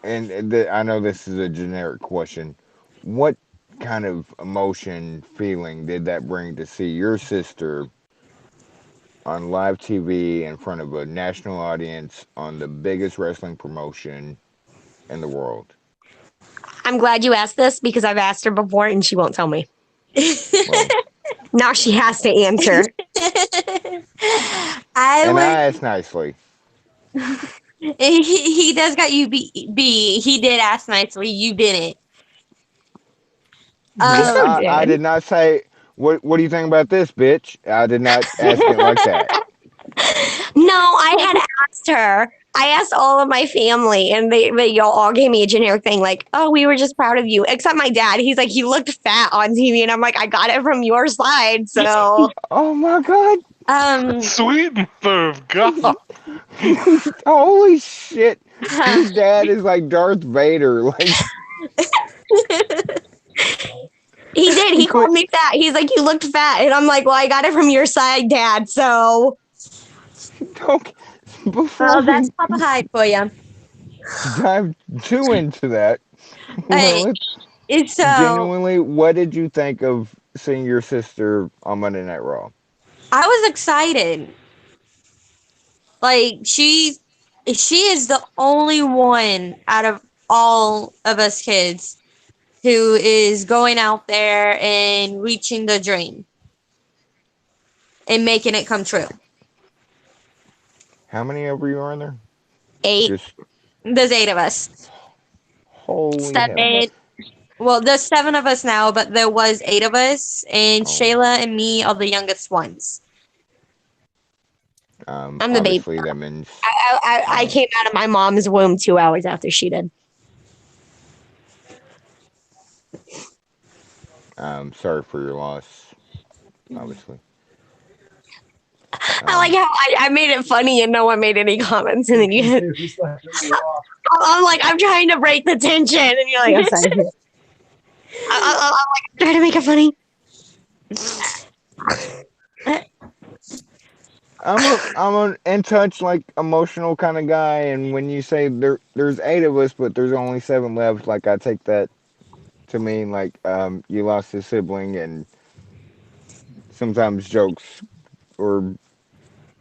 And I know this is a generic question. What kind of emotion, feeling did that bring to see your sister on live TV in front of a national audience on the biggest wrestling promotion in the world? I'm glad you asked this because I've asked her before and she won't tell me. Well, Now she has to answer. I and was. I asked nicely. He does got you B. He did ask nicely. You didn't. I so I did. did not say, what do you think about this, bitch? I did not ask it like that. No, I had asked her. I asked all of my family, and they all gave me a generic thing like, "Oh, we were just proud of you." Except my dad. He's like, "He looked fat on TV," and I'm like, "I got it from your side." So, Oh my god. Um. Sweet mother of God. Holy shit. Your dad is like Darth Vader. Like, he did. He but called me fat. He's like, "You looked fat," and I'm like, "Well, I got it from your side, Dad." So, don't, before That's we Papa Hyde for you. dive too into that, Hey, Lilith, so genuinely, what did you think of seeing your sister on Monday Night Raw? I was excited. Like she is the only one out of all of us kids who is going out there and reaching the dream and making it come true. How many of you are in there? 8. Just There's 8 of us. holy hell. 7. Well, there's 7 of us now, but there was 8 of us, and Oh, Shayla and me are the youngest ones. I'm the baby. obviously that means I um, came out of my mom's womb 2 hours after she did. sorry for your loss, obviously. I like Um, how I made it funny and no one made any comments, and then I'm like, I'm trying to break the tension, and you're like, I'm sorry. I'm like, trying to make it funny. I'm an in touch, like emotional kind of guy, and when you say there's 8 of us, but there's only 7 left, like I take that to mean like you lost a sibling, and sometimes jokes or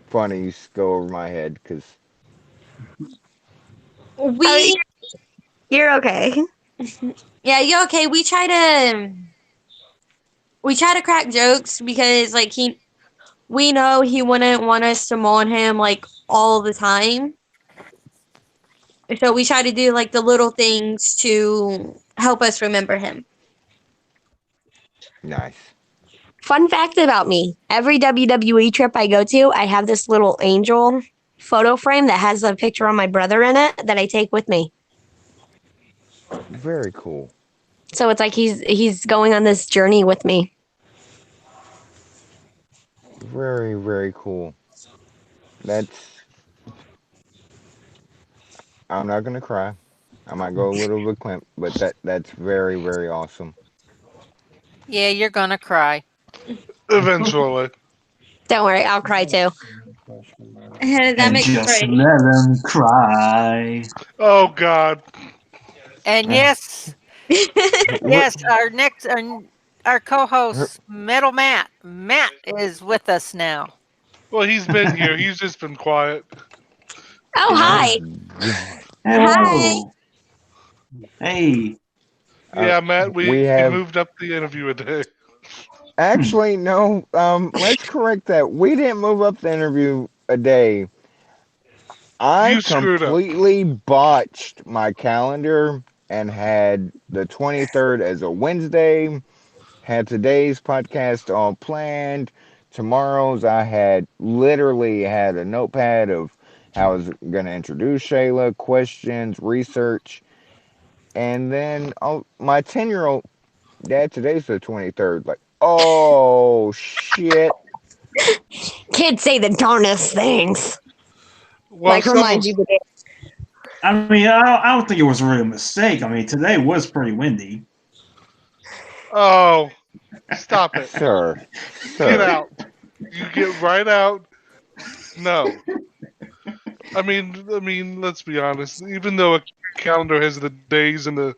funnies go over my head because I mean, We you're okay. Yeah, you okay? We try to crack jokes because like we know he wouldn't want us to mourn him like all the time. So we try to do like the little things to help us remember him. nice. Fun fact about me: every WWE trip I go to, I have this little angel photo frame that has a picture of my brother in it that I take with me. Very cool. So it's like he's going on this journey with me. Very, very cool. That's. I'm not gonna cry. I might go a little bit climp, but that's very, very awesome. Yeah, you're gonna cry. Eventually. Don't worry, I'll cry too. That And makes just right. let them cry. Oh God. And yes, We're, yes, our co-host Metal Matt is with us now. Well, he's been here. He's just been quiet. Oh, oh hi. God. Hi. Hello. Hey. Uh, Yeah, Matt, we we have moved up the interview a day. Hmm. actually no. Let's correct that. We didn't move up the interview a day. I You screwed up. completely botched my calendar and had the 23rd as a Wednesday. Had today's podcast all planned. Tomorrow's I had literally had a notepad of how I was going to introduce Shayla, questions, research, and then my 10-year-old dad. Today's the 23rd. Like, oh shit. Kids say the darndest things. Well, Like remind someone's. you the day. I mean, I don't think it was really a mistake. I mean, today was pretty windy. Oh, stop it. Sir, Get sir. out. You get right out. No. I mean, let's be honest. Even though a calendar has the days and the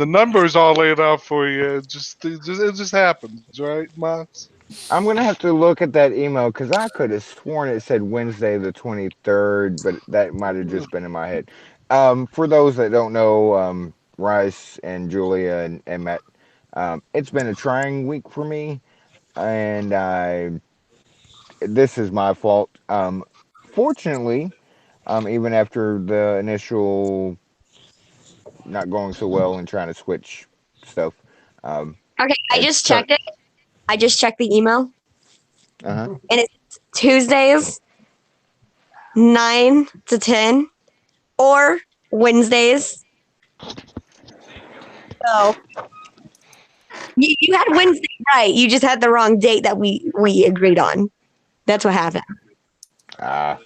numbers all laid out for you, it just happens, right, Mox? I'm gonna have to look at that email because I could have sworn it said Wednesday the 23rd, but that might have just been in my head. For those that don't know, Rice and Julia and Matt, it's been a trying week for me, and this is my fault. Fortunately, even after the initial not going so well and trying to switch stuff, um, Okay, I it's just checked it. I just checked the email, uh-huh. and it's Tuesdays 9 to 10 or Wednesdays. So you had Wednesday right. You just had the wrong date that we agreed on. That's what happened. Ah,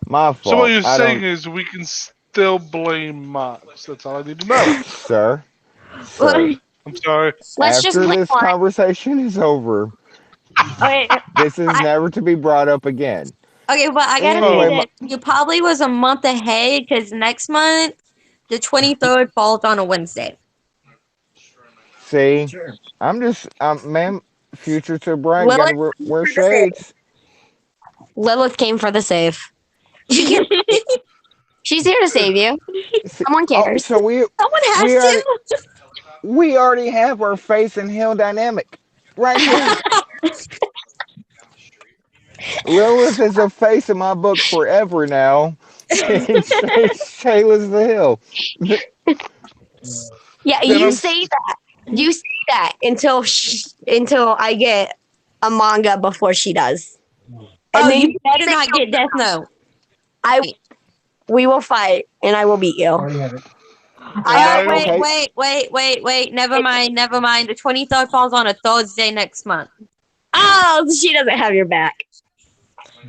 my So what fault. you're I saying don't, is we can still blame Mox. That's all I need to know. sir, sir. I'm sorry. Let's just After blame this one. conversation is over, Okay, this is I, never to be brought up again. okay, but I gotta say Anyway, Oh, my, this. You probably was a month ahead because next month, the 23rd falls on a Wednesday. see, Sure. I'm just, ma'am, future to bright, gotta Lilith came wear for the save. shades. Lilith came for the save. She can't. She's here to save you. See, Someone oh, cares. so Someone has we already, to. we already have our face and heel dynamic right here. Lilith is a face in my book forever now, and Shayla's the hill. Yeah, and you I'm say that. You say that until I get a manga before she does, Oh, and then you you better say not get Death Note. I we will fight, and I will beat you. Already have it. and I Oh, I wait, Okay, wait, wait, wait, wait. Never mind, never mind. The 23rd falls on a Thursday next month. oh, she doesn't have your back.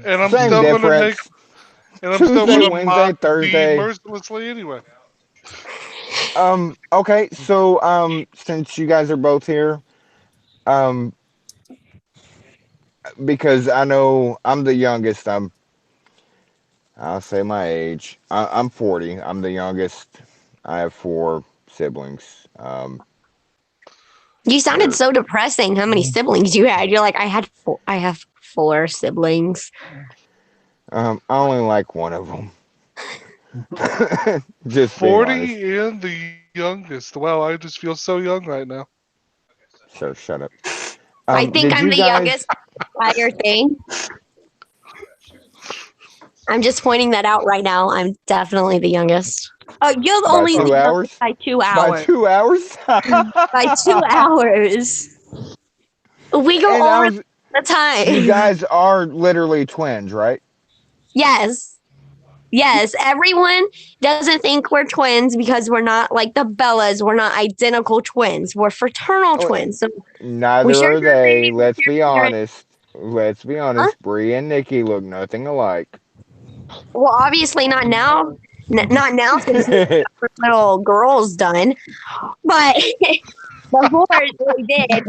and I'm same still gonna make difference. and I'm still You Tuesday, gonna need Wednesday, mock D Thursday. mercilessly anyway. Okay, so since you guys are both here, um because I know I'm the youngest, I'll say my age. I'm 40. I'm the youngest. I have four siblings. you sounded They're so depressing. How many siblings you had? You're like I have four siblings. I only like one of them. Just being honest. 40 and the youngest. Wow, I just feel so young right now. So shut up. I think Did I'm you the youngest guys? entire thing. I'm just pointing that out right now. I'm definitely the youngest. Oh, you're By only the two youngest hours? by 2 By hours. 2 hours? By 2 hours. We go And I over was. the You time. guys are literally twins, right? Yes. Yes, everyone doesn't think we're twins because we're not like the Bellas. We're not identical twins. We're fraternal Oh, twins. So we neither share are the same they. name. We Let's share be the parents. honest. Let's be Huh? honest. Bree and Nikki look nothing alike. Well, obviously not now. Not now since we got our little girls done. But before we did.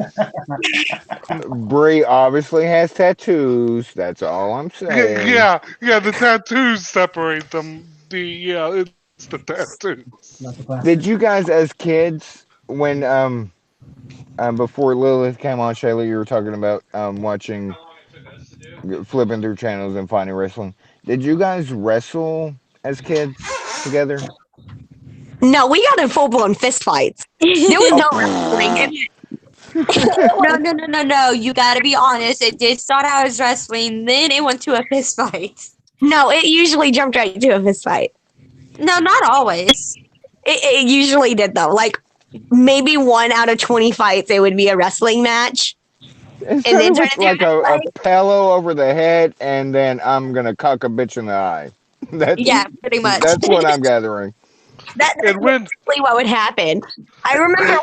Bree obviously has tattoos. That's all I'm saying. Yeah. The tattoos separate them. It's the tattoos. Did you guys, as kids, when before Lilith came on, Shayla, you were talking about watching, flipping through channels and finding wrestling. Did you guys wrestle as kids together? No, we got in full blown fist fights. There was no wrestling. Oh, It No, was, no, no, no, no. You gotta be honest. It did start out as wrestling, then it went to a fist fight. no, it usually jumped right to a fist fight. No, not always. It usually did though. Like maybe 1 out of 20 fights, it would be a wrestling match, it and then started turn with into a like fist a fight. pillow over the head, and then I'm gonna cock a bitch in the eye. That's Yeah, pretty much. that's what I'm gathering. That's And when basically what would happen. I remember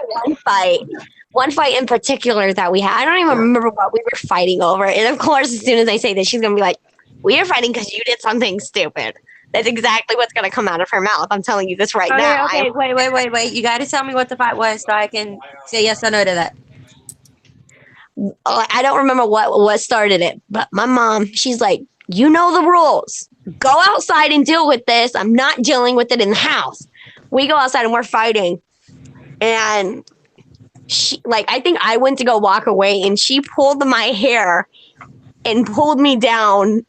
one fight in particular that we had. I don't even remember what we were fighting over. And of course, as soon as I say this, she's gonna be like, "We are fighting because you did something stupid." That's exactly what's gonna come out of her mouth. I'm telling you this right Okay, now. okay, wait. You gotta tell me what the fight was so I can say yes or no to that. I don't remember what started it, but my mom, she's like, "You know the rules. Go outside and deal with this. I'm not dealing with it in the house." We go outside and we're fighting, and she like I think I went to go walk away, and she pulled my hair and pulled me down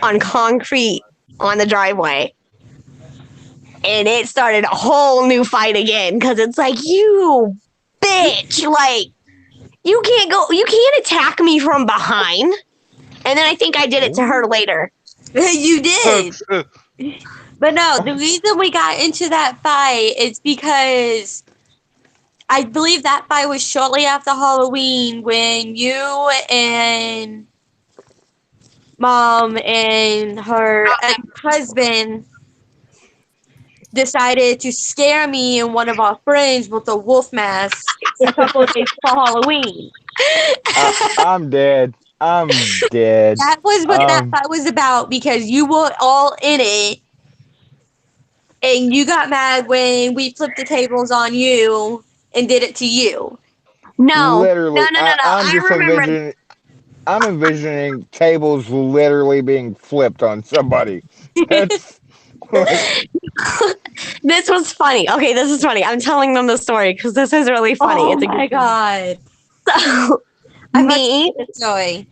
on concrete on the driveway. And it started a whole new fight again because it's like, you bitch, like you can't attack me from behind. And then I think I did it to her later. You did. But no, the reason we got into that fight is because I believe that fight was shortly after Halloween when you and mom and her ex-husband decided to scare me and one of our friends with a wolf mask a couple of days before Halloween. I'm dead. I'm dead. That was what that Um, fight was about because you were all in it and you got mad when we flipped the tables on you and did it to you. No, no, literally, no, no, no. I'm I just remember. envisioning. I'm envisioning tables literally being flipped on somebody. That's like, This was funny. Okay, this is funny. I'm telling them the story because this is really funny. Oh It's a my good god. so I must me, the story.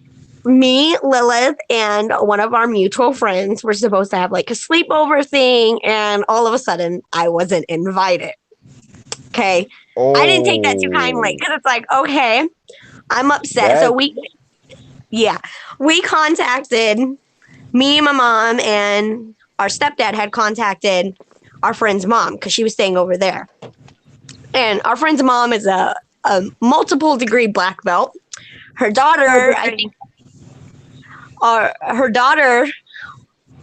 Lilith, and one of our mutual friends were supposed to have like a sleepover thing, and all of a sudden, I wasn't invited. Okay, I didn't take that too kindly oh, because it's like, okay, I'm upset. So that we contacted me, my mom, and our stepdad had contacted our friend's mom because she was staying over there. And our friend's mom is a multiple degree black belt. Her daughter, I think, her daughter,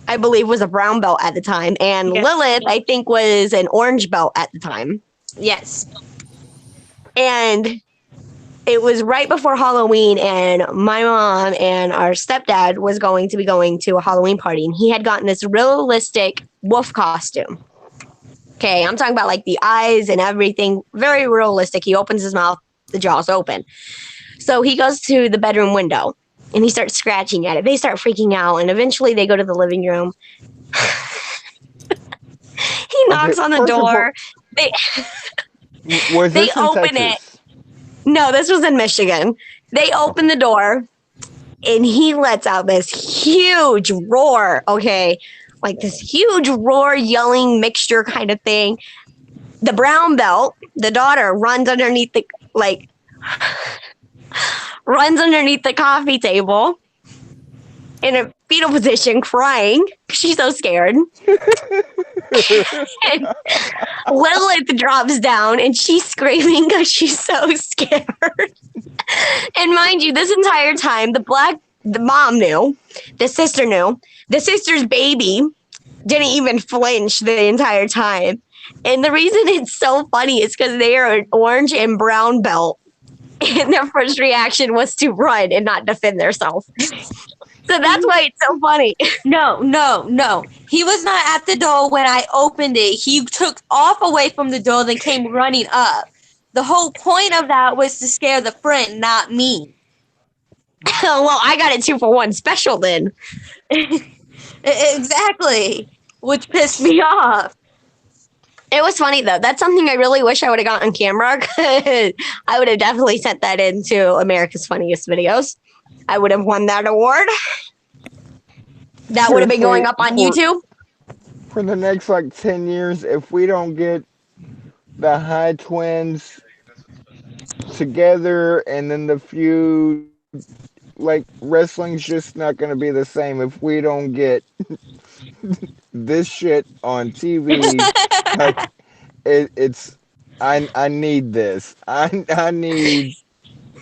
I believe, was a brown belt at the time, and Yeah. Lilith, I think, was an orange belt at the time. Yes. And it was right before Halloween, and my mom and our stepdad was going to be going to a Halloween party, and he had gotten this realistic wolf costume. Okay, I'm talking about like the eyes and everything, very realistic. He opens his mouth, the jaw's open. So he goes to the bedroom window and he starts scratching at it. They start freaking out, and eventually they go to the living room. He okay. knocks on the First of all, door. They was they this in open it. Texas? No, this was in Michigan. They open the door and he lets out this huge roar. Okay, like this huge roar, yelling mixture kind of thing. The brown belt, the daughter, runs underneath the runs underneath the coffee table in a fetal position, crying. She's so scared. And Lilith drops down and she's screaming because she's so scared. And mind you, this entire time, the mom knew, the sister knew, the sister's baby didn't even flinch the entire time. And the reason it's so funny is because they are an orange and brown belt. And their first reaction was to run and not defend themselves. So that's why it's so funny. No. He was not at the door when I opened it. He took off away from the door, then came running up. The whole point of that was to scare the friend, not me. Well, I got it 2-for-1 special then. Exactly. Which pissed me off. It was funny though. That's something I really wish I would have got on camera because I would have definitely sent that into America's Funniest Videos. I would have won that award. That would have been going up on YouTube. For the next like 10 years, if we don't get the Hyde twins together and then the feud, like wrestling's just not going to be the same if we don't get this shit on TV. Like it's I need this. I need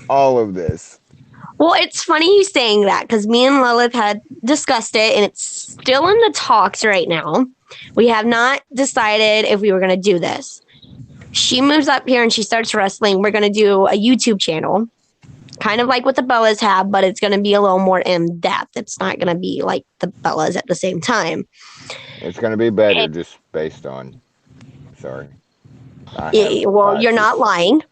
all of this. Well, it's funny you saying that because me and Lilith had discussed it and it's still in the talks right now. We have not decided if we were going to do this. She moves up here and she starts wrestling. We're going to do a YouTube channel, kind of like what the Bellas have, but it's going to be a little more in depth. It's not going to be like the Bellas at the same time. It's going to be better just based on. Sorry. Well, you're not lying.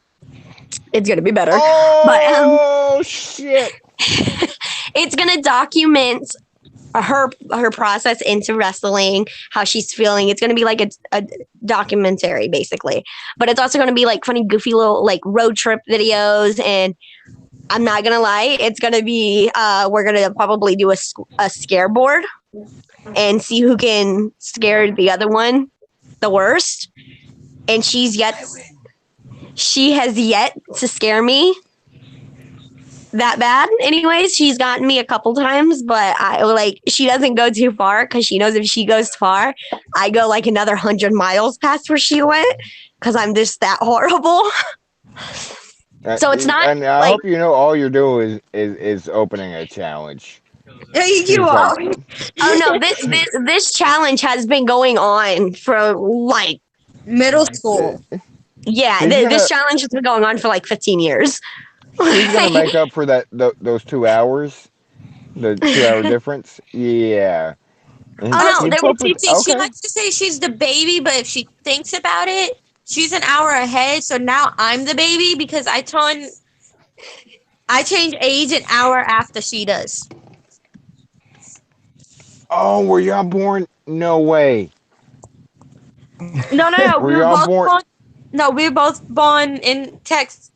It's going to be better. Oh, shit. It's going to document her process into wrestling, how she's feeling. It's going to be like a documentary, basically. But it's also going to be like funny, goofy little like road trip videos. And I'm not going to lie, it's going to be, we're going to probably do a scare board and see who can scare the other one the worst. And she has yet to scare me that bad. Anyways, she's gotten me a couple times, but she doesn't go too far because she knows if she goes far, I go like another 100 miles past where she went because I'm just that horrible. So it's not. And I hope you know all you're doing is opening a challenge. You are. Oh no, this challenge has been going on for like middle school. Yeah, this challenge has been going on for like 15 years. She's gonna make up for those 2 hours, the 2 hour difference. Yeah. She likes to say she's the baby, but if she thinks about it, she's an hour ahead. So now I'm the baby because I change age an hour after she does. Oh, were y'all born? No way. No. We were both born in Texas.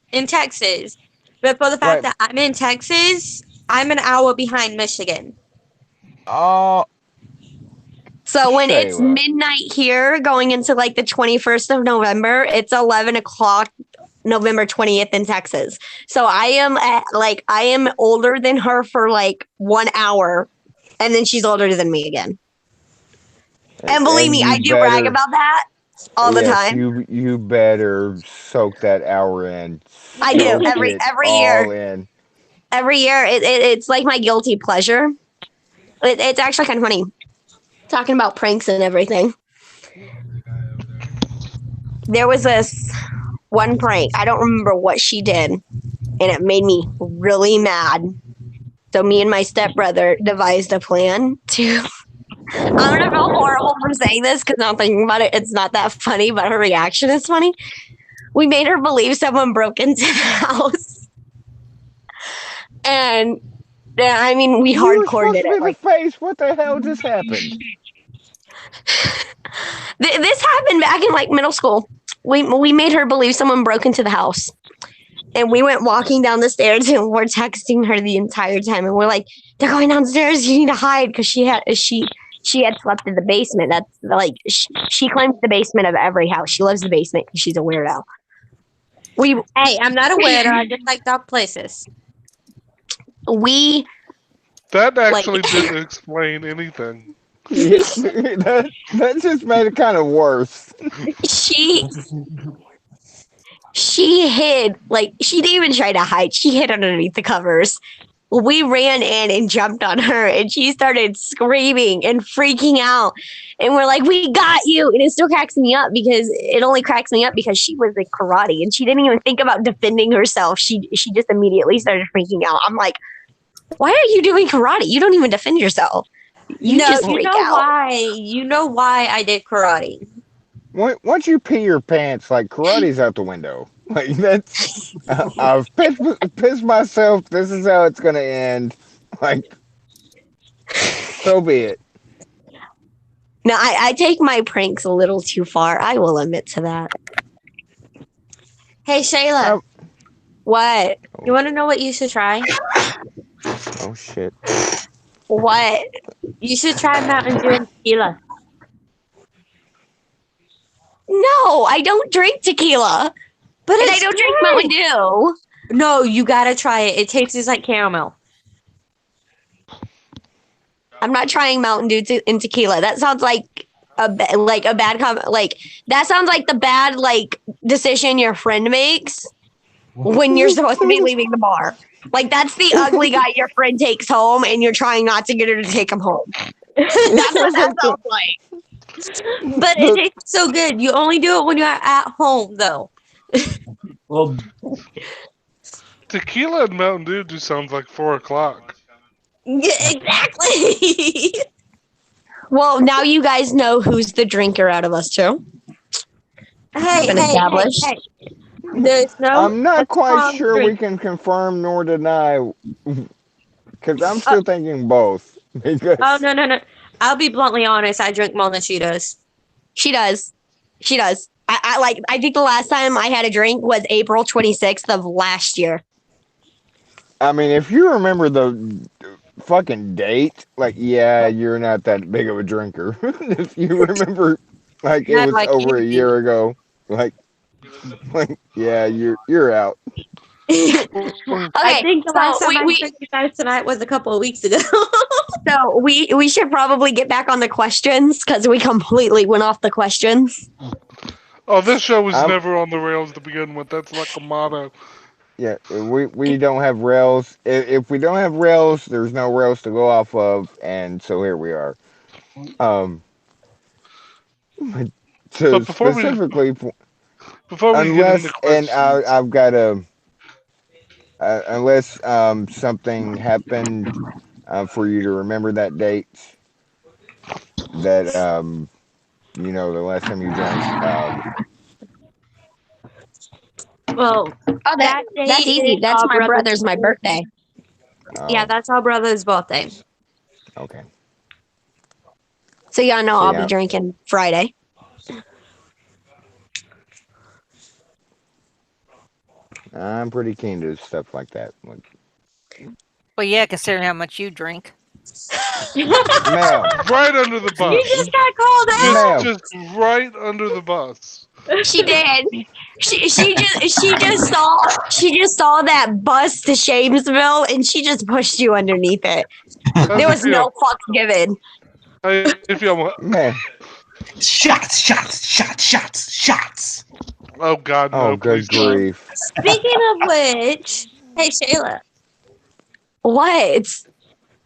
But for the fact that I'm in Texas, I'm an hour behind Michigan. Oh. So when it's midnight here, going into like the 21st of November, it's 11 o'clock, November 20th in Texas. So I am older than her for like 1 hour, and then she's older than me again. And believe me, I do brag about that all the time. You better soak that hour in. I do every year. Every year, it's like my guilty pleasure. It's actually kind of funny talking about pranks and everything. There was this one prank. I don't remember what she did, and it made me really mad. So me and my stepbrother devised a plan to. I'm gonna feel horrible for saying this because I'm thinking about it. It's not that funny, but her reaction is funny. We made her believe someone broke into the house, and I mean, we hardcore did it. Like, face. What the hell just happened? This happened back in like middle school. We made her believe someone broke into the house, and we went walking down the stairs, and we're texting her the entire time, and we're like, "They're going downstairs. You need to hide," because she had slept in the basement. That's like she claims the basement of every house. She loves the basement because she's a weirdo. Hey, I'm not a weirdo. I just like dark places. That actually didn't explain anything. that just made it kind of worse. She hid, like, she didn't even try to hide. She hid underneath the covers. we ran in and jumped on her, and she started screaming and freaking out. And we're like, "We got you!" And it still cracks me up because it only cracks me up because she was in karate and she didn't even think about defending herself. She just immediately started freaking out. I'm like, "Why are you doing karate? You don't even defend yourself. You No, just you freak know out." why? You know why I did karate? Once you pee your pants, like karate's out the window. Like that's, I've pissed myself. This is how it's gonna end. Like so be it. No, I take my pranks a little too far. I will admit to that. Hey, Shayla, Oh, What? you want to know what you should try? oh shit. What? You should try Mountain Dew and tequila. No, I don't drink tequila. But And I it's don't drink good. Mountain Dew. No, you gotta try it. It tastes like caramel. I'm not trying Mountain Dew and tequila. That sounds like a bad like that sounds like the bad like decision your friend makes when you're supposed to be leaving the bar. Like that's the ugly guy your friend takes home and you're trying not to get her to take him home. That's what that sounds like. But it tastes so good. You only do it when you're at home, though. Well, Tequila and Mountain Dew just sounds like 4 o'clock. Yeah, exactly. Well, now you guys know who's the drinker out of us two. hey, Been hey, established. hey, hey. There's no I'm not what's quite wrong sure we drink. can confirm nor deny because I'm Uh, still thinking both. oh Because no. I'll be bluntly honest. I drink more than she does. She does. She does. I think the last time I had a drink was April 26th of last year. I mean, if you remember the fucking date, like yeah, you're not that big of a drinker. If you remember, like it Not was like over you a do. year ago, like yeah, you're out. I Okay, think the last so time I drank you guys tonight was a couple of weeks ago. we should probably get back on the questions because we completely went off the questions. Oh, this show was I'm never on the rails to begin with. That's like a motto. yeah, we don't have rails. If we don't have rails, there's no rails to go off of, and so here we are. Um, to But specifically, before we get into unless and questions, I've got a unless something happened for you to remember that date that you know the last time you drank Well, Oh, that that's date easy. is That's our my brother's brother's my birthday. Yeah, oh that's our brother's birthday. okay So y'all know see I'll be drinking Friday. I'm pretty keen to stuff like that. Like, Well, yeah, considering how much you drink. ma'am, right under the You bus. just got called Just, ma'am, just right under the bus. out. She did. She just saw that bus to Shamesville and she just pushed you underneath it. How's There it was feel? no fucks given. How you feel? ma'am. shots, shots, shots, shots, shots. Oh God, Oh, no! good Please don't. grief! Speaking of which, hey Shayla, What?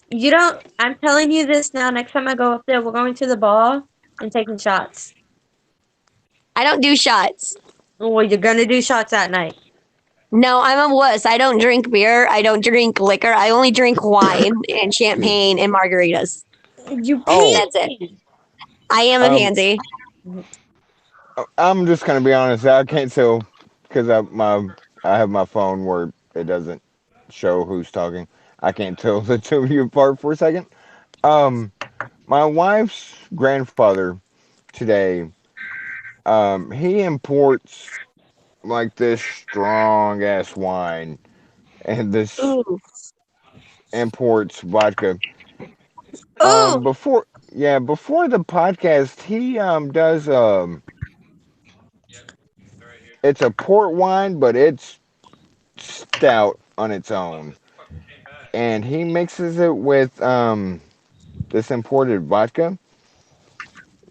you don't. I'm telling you this now. Next time I go up there, we're going to the bar and taking shots. I don't do shots. Well, you're gonna do shots that night. No, I'm a wuss. I don't drink beer. I don't drink liquor. I only drink wine and Good. champagne and margaritas. You Oh, That's it. pansy. I am a um, pansy. I'm just gonna be honest. I can't tell because I have my phone where it doesn't show who's talking. I can't tell the two of you apart for a second. Um, my wife's grandfather today, he imports like this strong ass wine and this Ooh. imports vodka. Ooh, Before yeah, before the podcast, he does it's a port wine, but it's stout on its own, and he mixes it with this imported vodka.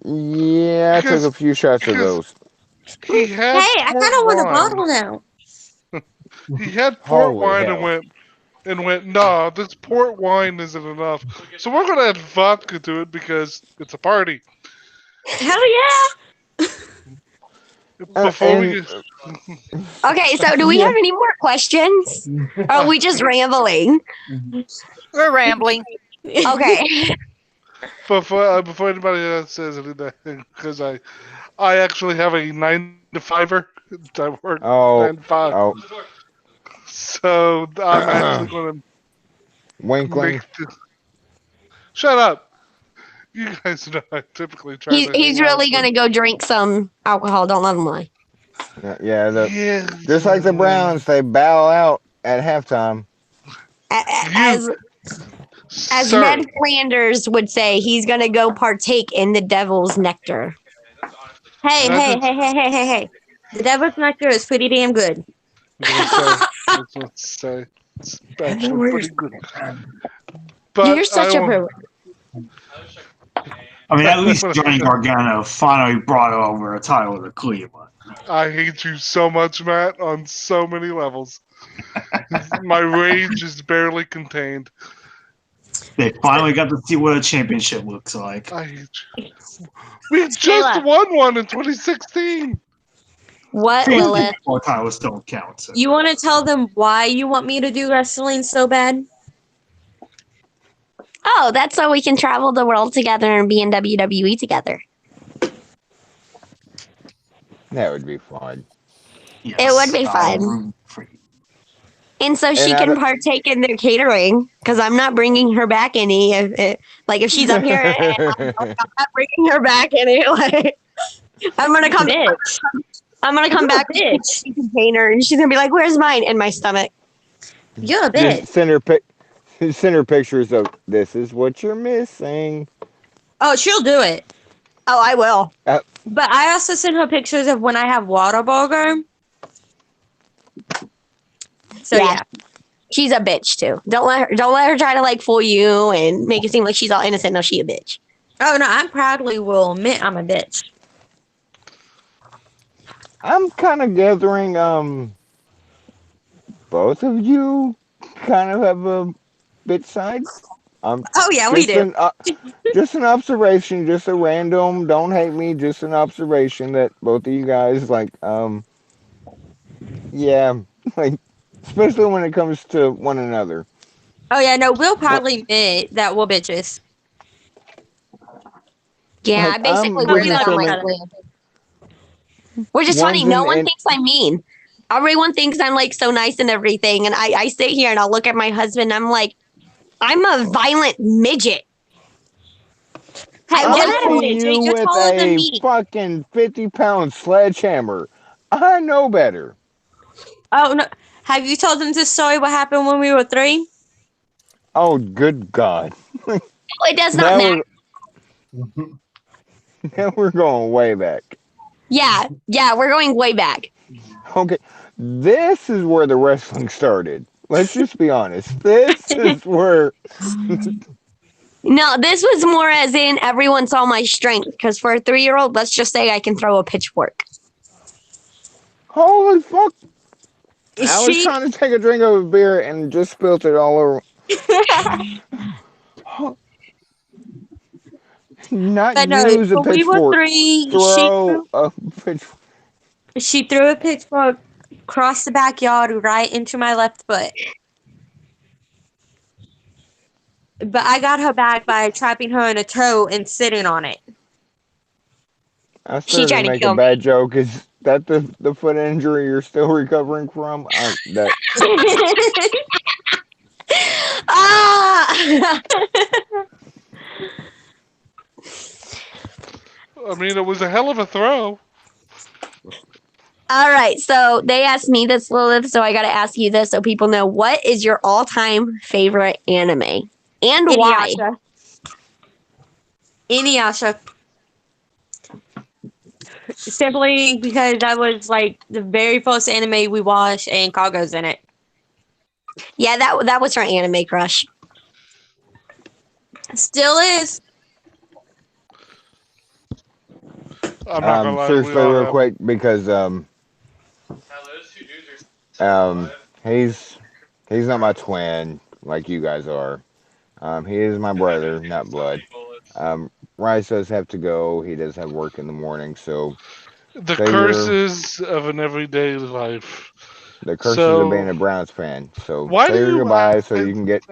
Yeah, I took a Because, few shots of because those. he hey, had I kind port of want a wine. bottle now. He had port Holy wine and hell! went. and went, "Nah, this port wine isn't enough. So we're gonna add vodka to it because it's a party." Hell yeah! Before we And get, Okay, so do we have yeah, any more questions? Or are uh, we just rambling? We're rambling. Okay. before anybody else says anything, because I actually have a 9 to 5er. I work nine to oh, five, oh, so I'm actually going to make. Winkling. Shut up! You guys know I typically try to He's hang out. really gonna go drink some alcohol. Don't let him lie. Yeah, Yeah, just like the Browns, they bow out at halftime. you, As Ned sir. Flanders would say, he's gonna go partake in the devil's nectar. Hey, That hey, is, hey, hey, hey, hey, hey. The devil's nectar is pretty damn good. I was gonna say, it's actually pretty good. You're But I such a want. poo. I mean, at least What Johnny Gargano finally brought over a title to Cleveland. I hate you so much, Matt, on so many levels. My rage is barely contained. They finally got to see what a championship looks like. I hate you. We just Shayla, won one in 2016. What, See, Lilith? football titles don't count. So. you want to tell them why you want me to do wrestling so bad? Oh, that's so we can travel the world together and be in WWE together. That would be fun. It would Yes, be I'll fun. root for you. And so And she can partake in their catering because I'm not bringing her back any. If she's up here, and I'm not bringing her back any. Like, I'm gonna come. Bitch. I'm gonna come You're a back with a bitch. container, and she's gonna be like, "Where's mine?" In my stomach. You're a just bitch. send her pictures of this is what you're missing. Oh, she'll do it. Oh, I will. Uh, But I also send her pictures of when I have Whataburger. So Yeah, yeah. she's a bitch too. Don't let her try to like fool you and make it seem like she's all innocent. No, she a bitch. Oh no, I proudly will admit I'm a bitch. I'm kind of gathering both of you kind of have a bit side. Um, Oh yeah, we just do. an just an observation, just a random. Don't hate me. Just an observation that both of you guys like. Yeah, like especially when it comes to one another. Oh yeah, no, we'll Like, proudly admit that we're bitches. Yeah, I like basically I'm Oh, wear we pretty that love on each my certain other. sleeve. Which is funny. one's No an one in. thinks I'm mean. Everyone thinks I'm like so nice and everything. And I sit here and I'll look at my husband. And I'm like, I'm a violent midget. Hey, I you're I want not a see to. midget. you You're with taller than a me. fucking 50-pound sledgehammer. I know better. Oh no. Have you told them this story what happened when we were 3? Oh, good God. It does not Now matter. we're now we're going way back. Yeah, we're going way back. Okay, this is where the wrestling started. Let's just be honest. This is where. No, this was more as in everyone saw my strength. Because for a 3-year-old, let's just say I can throw a pitchfork. Holy fuck! I was She trying to take a drink of a beer and just spilt it all over. Not but no, use a when we were pitchfork. 3, Throw a pitchfork. she threw a pitchfork across the backyard right into my left foot. But I got her back by trapping her in a toe and sitting on it. I She started to tried to make a kill me. bad joke. Is that the foot injury you're still recovering from? That Ah! I mean, it was a hell of a throw. All right, so they asked me this, Lilith, so I got to ask you this so people know what is your all-time favorite anime and why? Inuyasha. Inuyasha. Simply because that was like the very first anime we watched and Kago's in it. Yeah, that was her anime crush. Still is. I'm not gonna lie, we seriously, all real have them. quick, because he's He's not my twin like you guys are. He is my brother, not blood. Rice does have to go. He does have work in the morning, so The say your curses of an everyday life. the curses of being So, a Browns fan. So why say do your you? goodbye so you can get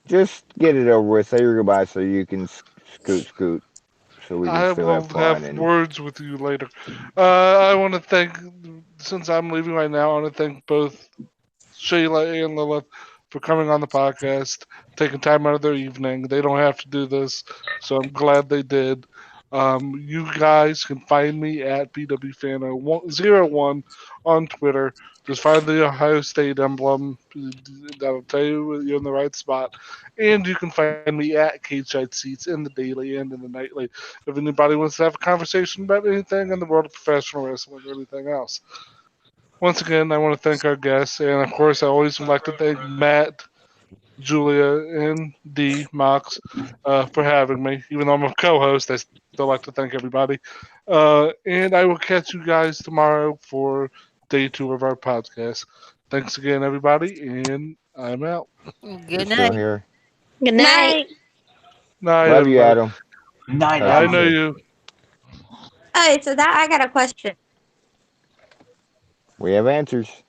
just get it over with. Say your goodbye so you can scoot so we can I still have will fun have and words with you later. I want to thank, since I'm leaving right now, I want to thank both Shayla and Lilith for coming on the podcast, taking time out of their evening. They don't have to do this, so I'm glad they did. You guys can find me at BWFan01 on Twitter. Just find the Ohio State emblem. That'll tell you you're in the right spot. And you can find me at Cage Side Seats in the daily and in the nightly. If anybody wants to have a conversation about anything in the world of professional wrestling or anything else. Once again, I want to thank our guests, and of course, I always would like to thank Matt, Julia, and D Mox for having me. Even though I'm a co-host, I still like to thank everybody. And I will catch you guys tomorrow for day 2 of our podcast. Thanks again, everybody, and I'm out. you're Good still night. here. Good night. Night. Night, Love you, everybody. Adam. Night, Talk to I you know Adam. soon. you. Okay, so that I got a question. We have answers.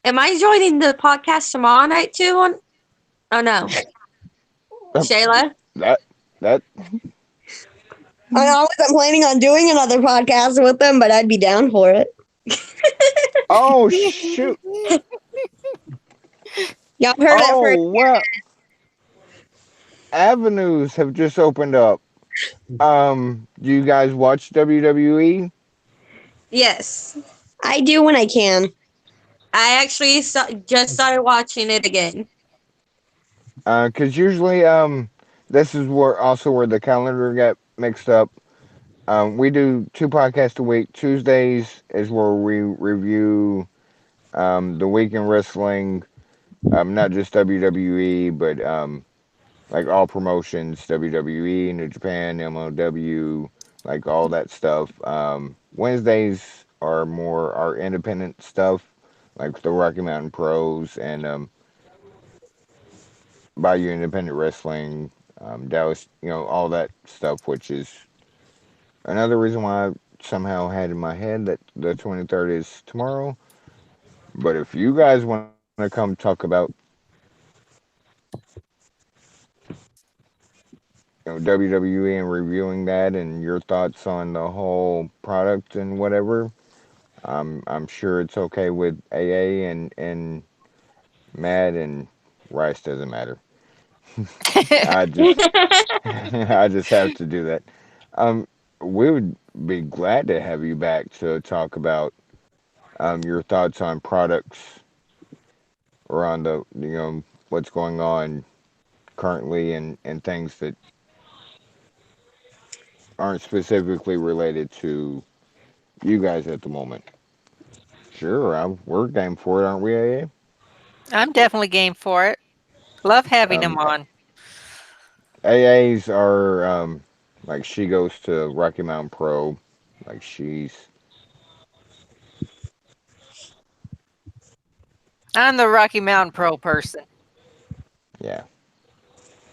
Am I joining the podcast tomorrow night too? Oh no, Um, Shayla. that that I wasn't planning on doing another podcast with them, but I'd be down for it. oh shoot. Y'all heard it first. Oh well, avenues have just opened up. Do you guys watch WWE? Yes, I do when I can. I actually just started watching it again. Because usually, this is where also where the calendar got mixed up. We do 2 podcasts a week. Tuesdays is where we review the week in wrestling, not just WWE, but like all promotions, WWE, New Japan, MLW, like all that stuff. Wednesdays are more our independent stuff, like the Rocky Mountain Pros and Bayou Independent Wrestling, Dallas, all that stuff, which is another reason why I somehow had in my head that the 23rd is tomorrow. But if you guys want to come talk about WWE and reviewing that and your thoughts on the whole product and whatever, I'm sure it's okay with AA and Matt and Rice doesn't matter. I just I just have to do that. Um, we would be glad to have you back to talk about your thoughts on products or on the what's going on currently and things that aren't specifically related to you guys at the moment. Sure, we're game for it, aren't we, AA? I'm definitely game for it. Love having him Um, on. AA's are like she goes to Rocky Mountain Pro, like she's I'm the Rocky Mountain Pro person, yeah.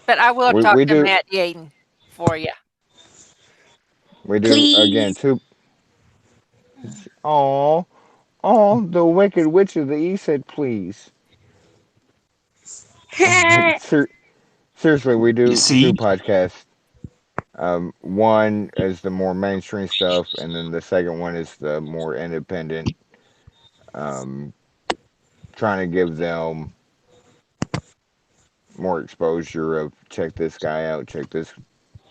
but I will We talk we to do Matt Yaden for you. we do again Please. two. Oh, oh, the Wicked Witch of the East said please. Seriously, we You do two see? podcasts. One is the more mainstream stuff, and then the second one is the more independent. Um, Trying to give them more exposure of check this guy out, check this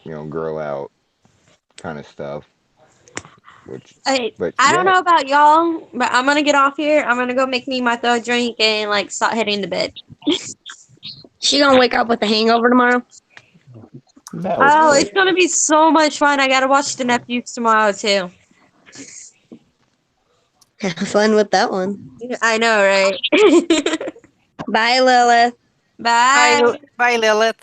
girl out, kind of stuff. Which, Hey, but I don't yeah, know about y'all, but I'm gonna get off here. I'm gonna go make me my third drink and like start heading to bed. She gonna wake up with a hangover tomorrow? that was Oh, quick. it's gonna be so much fun. I gotta watch the nephews tomorrow too. Have fun with that one. I know, right? Bye, Lilith. Bye, Bye. bye, Lilith.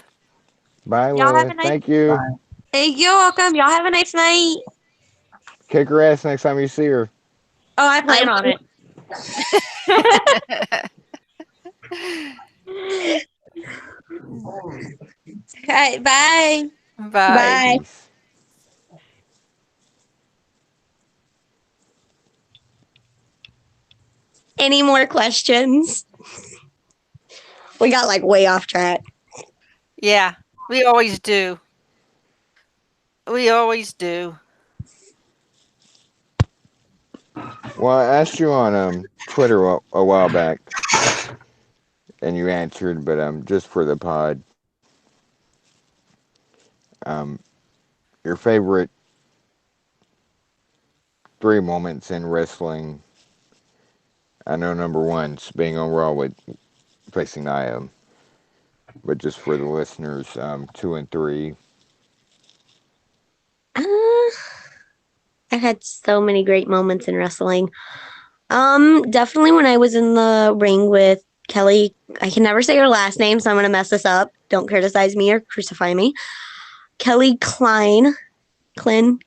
Bye, Y'all have a Lilith. nice. Thank you. Bye. Hey, you're welcome. Y'all have a nice night. Kick her ass next time you see her. Oh, I I plan on it. Alright, bye. Bye. Bye. Peace. Any more questions? We got like way off track. Yeah, we always do. We always do. Well, I asked you on Twitter a while back, and you answered, but just for the pod, um, your favorite three moments in wrestling. I know number one's being on Raw with facing Nia, but just for the listeners, two and three. Uh, I've had so many great moments in wrestling. Definitely when I was in the ring with Kelly. I can never say her last name, so I'm gonna mess this up. Don't criticize me or crucify me. Kelly Klein. Klein.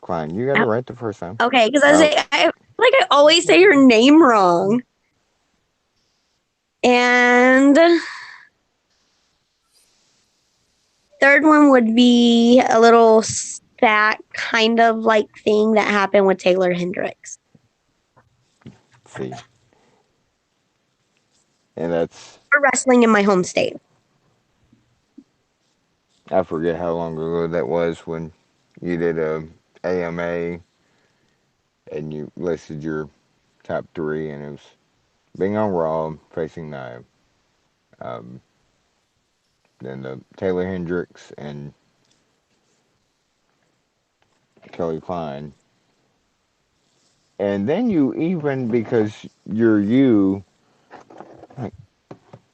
Klein, you got it Oh, right the first time. okay, because I Oh, say I always say her name wrong. And third one would be a little stat kind of like thing that happened with Taylor Hendricks. see, and that's For wrestling in my home state. I forget how long ago that was when you did a AMA and you listed your top three, and it was being on Raw facing Nia, um, then the Taylor Hendricks and Kelly Klein, and then you even because you're you, like,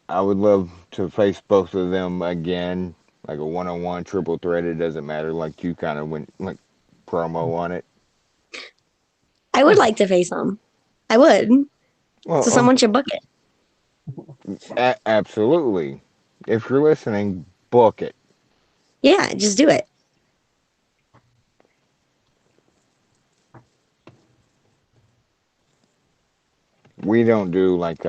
I would love to face both of them again, like a one-on-one triple threat. It doesn't matter. Like you kind of went like promo on it. I would like to face them. I would. Well, So someone should book it. absolutely. If you're listening, book it. Yeah, just do it. We don't do like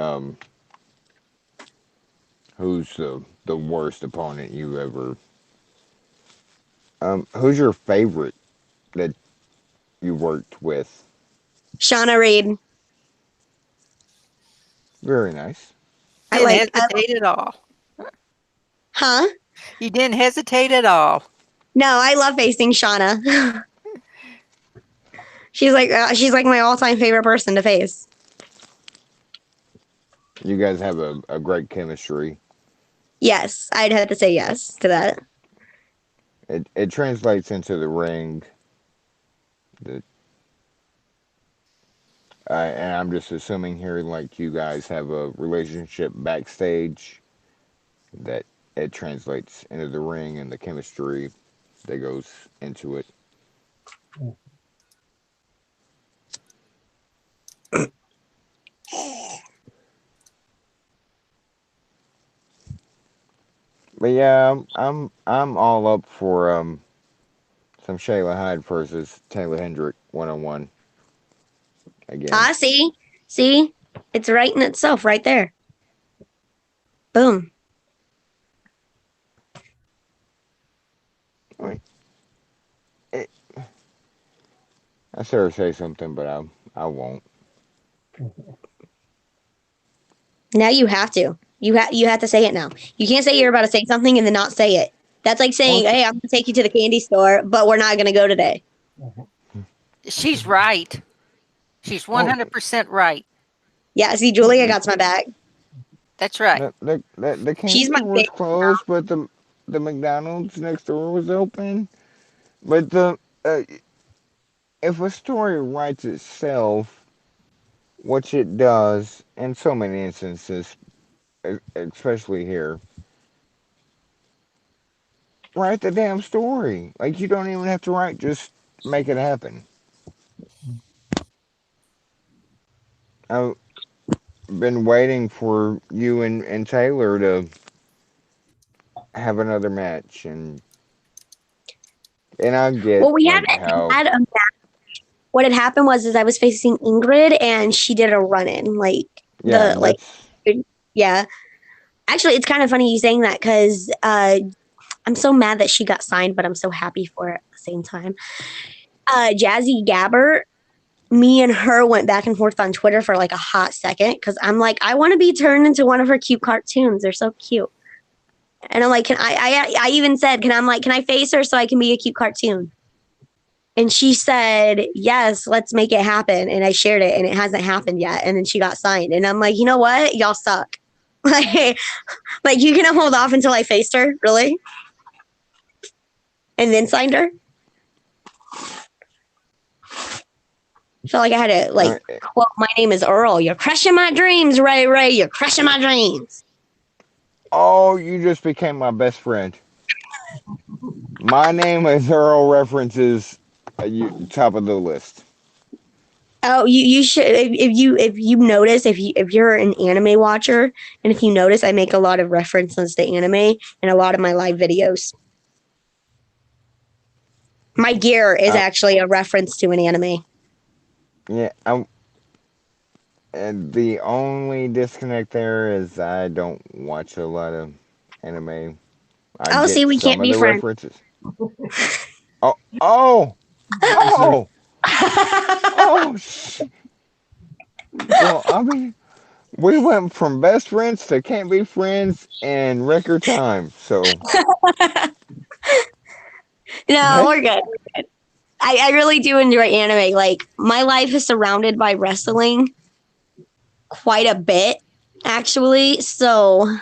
who's the worst opponent you ever. Who's your favorite that you worked with? Shauna Reed. Very nice. Didn't I hesitate at all. huh? You didn't hesitate at all. No, I love facing Shauna. she's like my all time favorite person to face. You guys have a great chemistry. Yes, I'd have to say yes to that. It translates into the ring. The, and I'm just assuming here, like you guys have a relationship backstage that it translates into the ring and the chemistry that goes into it. But yeah, I'm all up for some Shayla Hyde versus Taylor Hendrick one on one again. Ah, see, it's right in itself, right there. Boom. I mean, it, I sort of say something, but I won't. Now you have to. You have to say it now. You can't say you're about to say something and then not say it. That's like saying, Well, "Hey, I'm gonna take you to the candy store, but we're not gonna go today." She's right. She's well, 100% right. Yeah, see, Julia got my back. That's right. the candy She's my store was favorite. closed, but the McDonald's next door was open. But the if a story writes itself, which it does in so many instances, especially here, write the damn story. Like you don't even have to write, just make it happen. I've been waiting for you and Taylor to have another match, and I get Well, we like haven't how had a. What had happened was, is I was facing Ingrid, and she did a run in, like yeah the like. that's Yeah. Actually, it's kind of funny you saying that because I'm so mad that she got signed, but I'm so happy for it at the same time. Jazzy Gabber, me and her went back and forth on Twitter for like a hot second because I'm like, I want to be turned into one of her cute cartoons. They're so cute. And I'm like, I even said, can I face her so I can be a cute cartoon? And she said, yes, let's make it happen. And I shared it and it hasn't happened yet. And then she got signed. And I'm like, you know what? Y'all suck. Like you can hold off until I faced her, really? And then signed her? I felt like I had to like quote, my name is Earl. You're crushing my dreams, Ray Ray. You're crushing my dreams. Oh, you just became my best friend. My name is Earl references top of the list. Oh, you should if you notice if you're an anime watcher and if you notice I make a lot of references to anime in a lot of my live videos. My gear is I, actually a reference to an anime. yeah, and the only disconnect there is I don't watch a lot of anime. I Oh, see, get we some can't of be the friends. references. Oh, oh, oh, oh. Well, I mean, we went from best friends to can't be friends in record time. So, No, hey, we're good. I really do enjoy anime. Like my life is surrounded by wrestling quite a bit, actually. So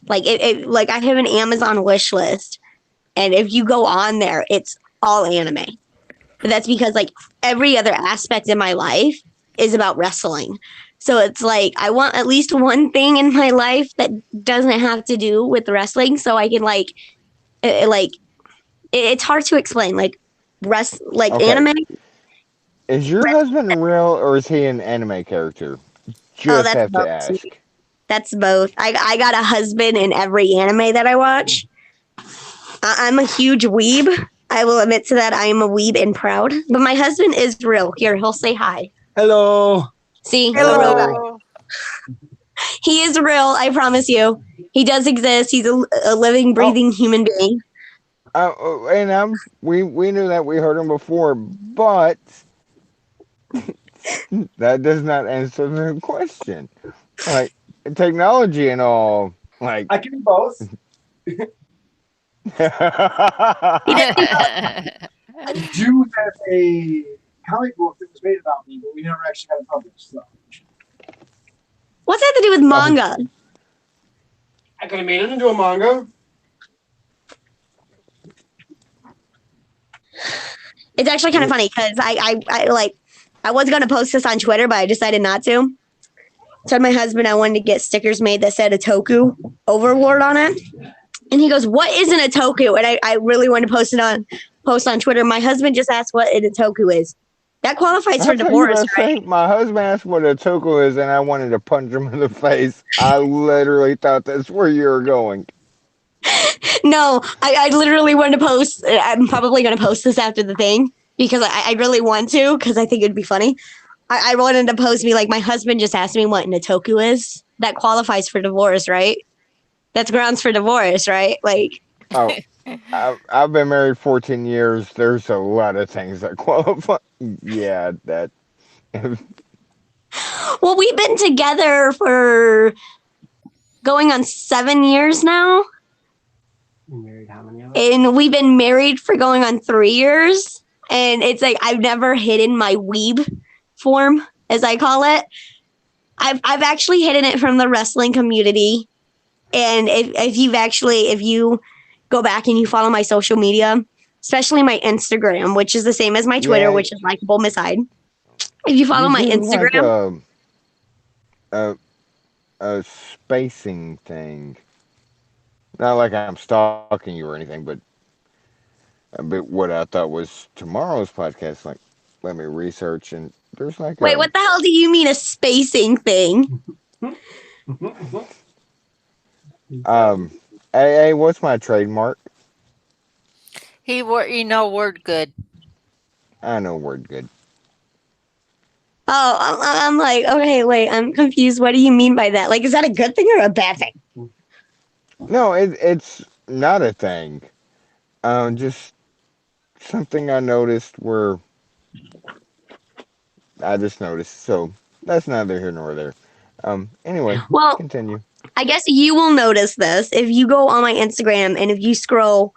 like like I have an Amazon wish list, and if you go on there, it's all anime. But that's because like every other aspect in my life is about wrestling. So it's like I want at least one thing in my life that doesn't have to do with wrestling, so I can like it's hard to explain. Like okay. anime. Is your husband real or is he an anime character? Oh, Just that's have to both. ask. That's both. I got a husband in every anime that I watch. I'm a huge weeb. I will admit to that. I am a weeb and proud. But my husband is real. Here, he'll say hi. Hello. See, he's a real guy. Hello. Hello. He is real. I promise you. He does exist. He's a living, Oh, breathing human being. and we knew that we heard him before, but that does not answer the question. Like technology and all, like. I can do both. He does do both. I do have a comic book that was made about me, but we never actually got it published. So What's that to do with Oh, manga? I could have made it into a manga. It's actually kind of funny because I was gonna post this on Twitter, but I decided not to. Told my husband I wanted to get stickers made that said Otoku Overlord on it. And he goes, "What is an otaku?" And I really want to post on Twitter. My husband just asked what an otaku is. That qualifies I for thought you were divorce, gonna say my husband asked what a toko is, and I wanted to punch him in the face. I literally thought that's where you were going. right? No, I literally want to post. I'm probably going to post this after the thing because I really want to because I think it'd be funny. I wanted to post me like my husband just asked me what an otaku is. That qualifies for divorce, right? That's grounds for divorce, right? Like, Oh, I've been married 14 years. There's a lot of things that qualify. Yeah, that. well, we've been together for going on 7 years now. You married how many of us? And we've been married for going on 3 years. And it's like I've never hidden my weeb form, as I call it. I've actually hidden it from the wrestling community. And if you go back and you follow my social media, especially my Instagram, which is the same as my Twitter, Yeah, which is likable Miss Hyde. If you follow you my do like Instagram, a a spacing thing. Not like I'm stalking you or anything, but what I thought was tomorrow's podcast. Like, let me research, and there's like wait, what the hell do you mean a spacing thing? um, hey, what's my trademark? Word good. I know word good. I'm like, okay, wait, I'm confused. What do you mean by that? Like, is that a good thing or a bad thing? No, it's not a thing. Just something I noticed where I just noticed. So that's neither here nor there. Anyway, Well, continue. I guess you will notice this if you go on my Instagram and if you scroll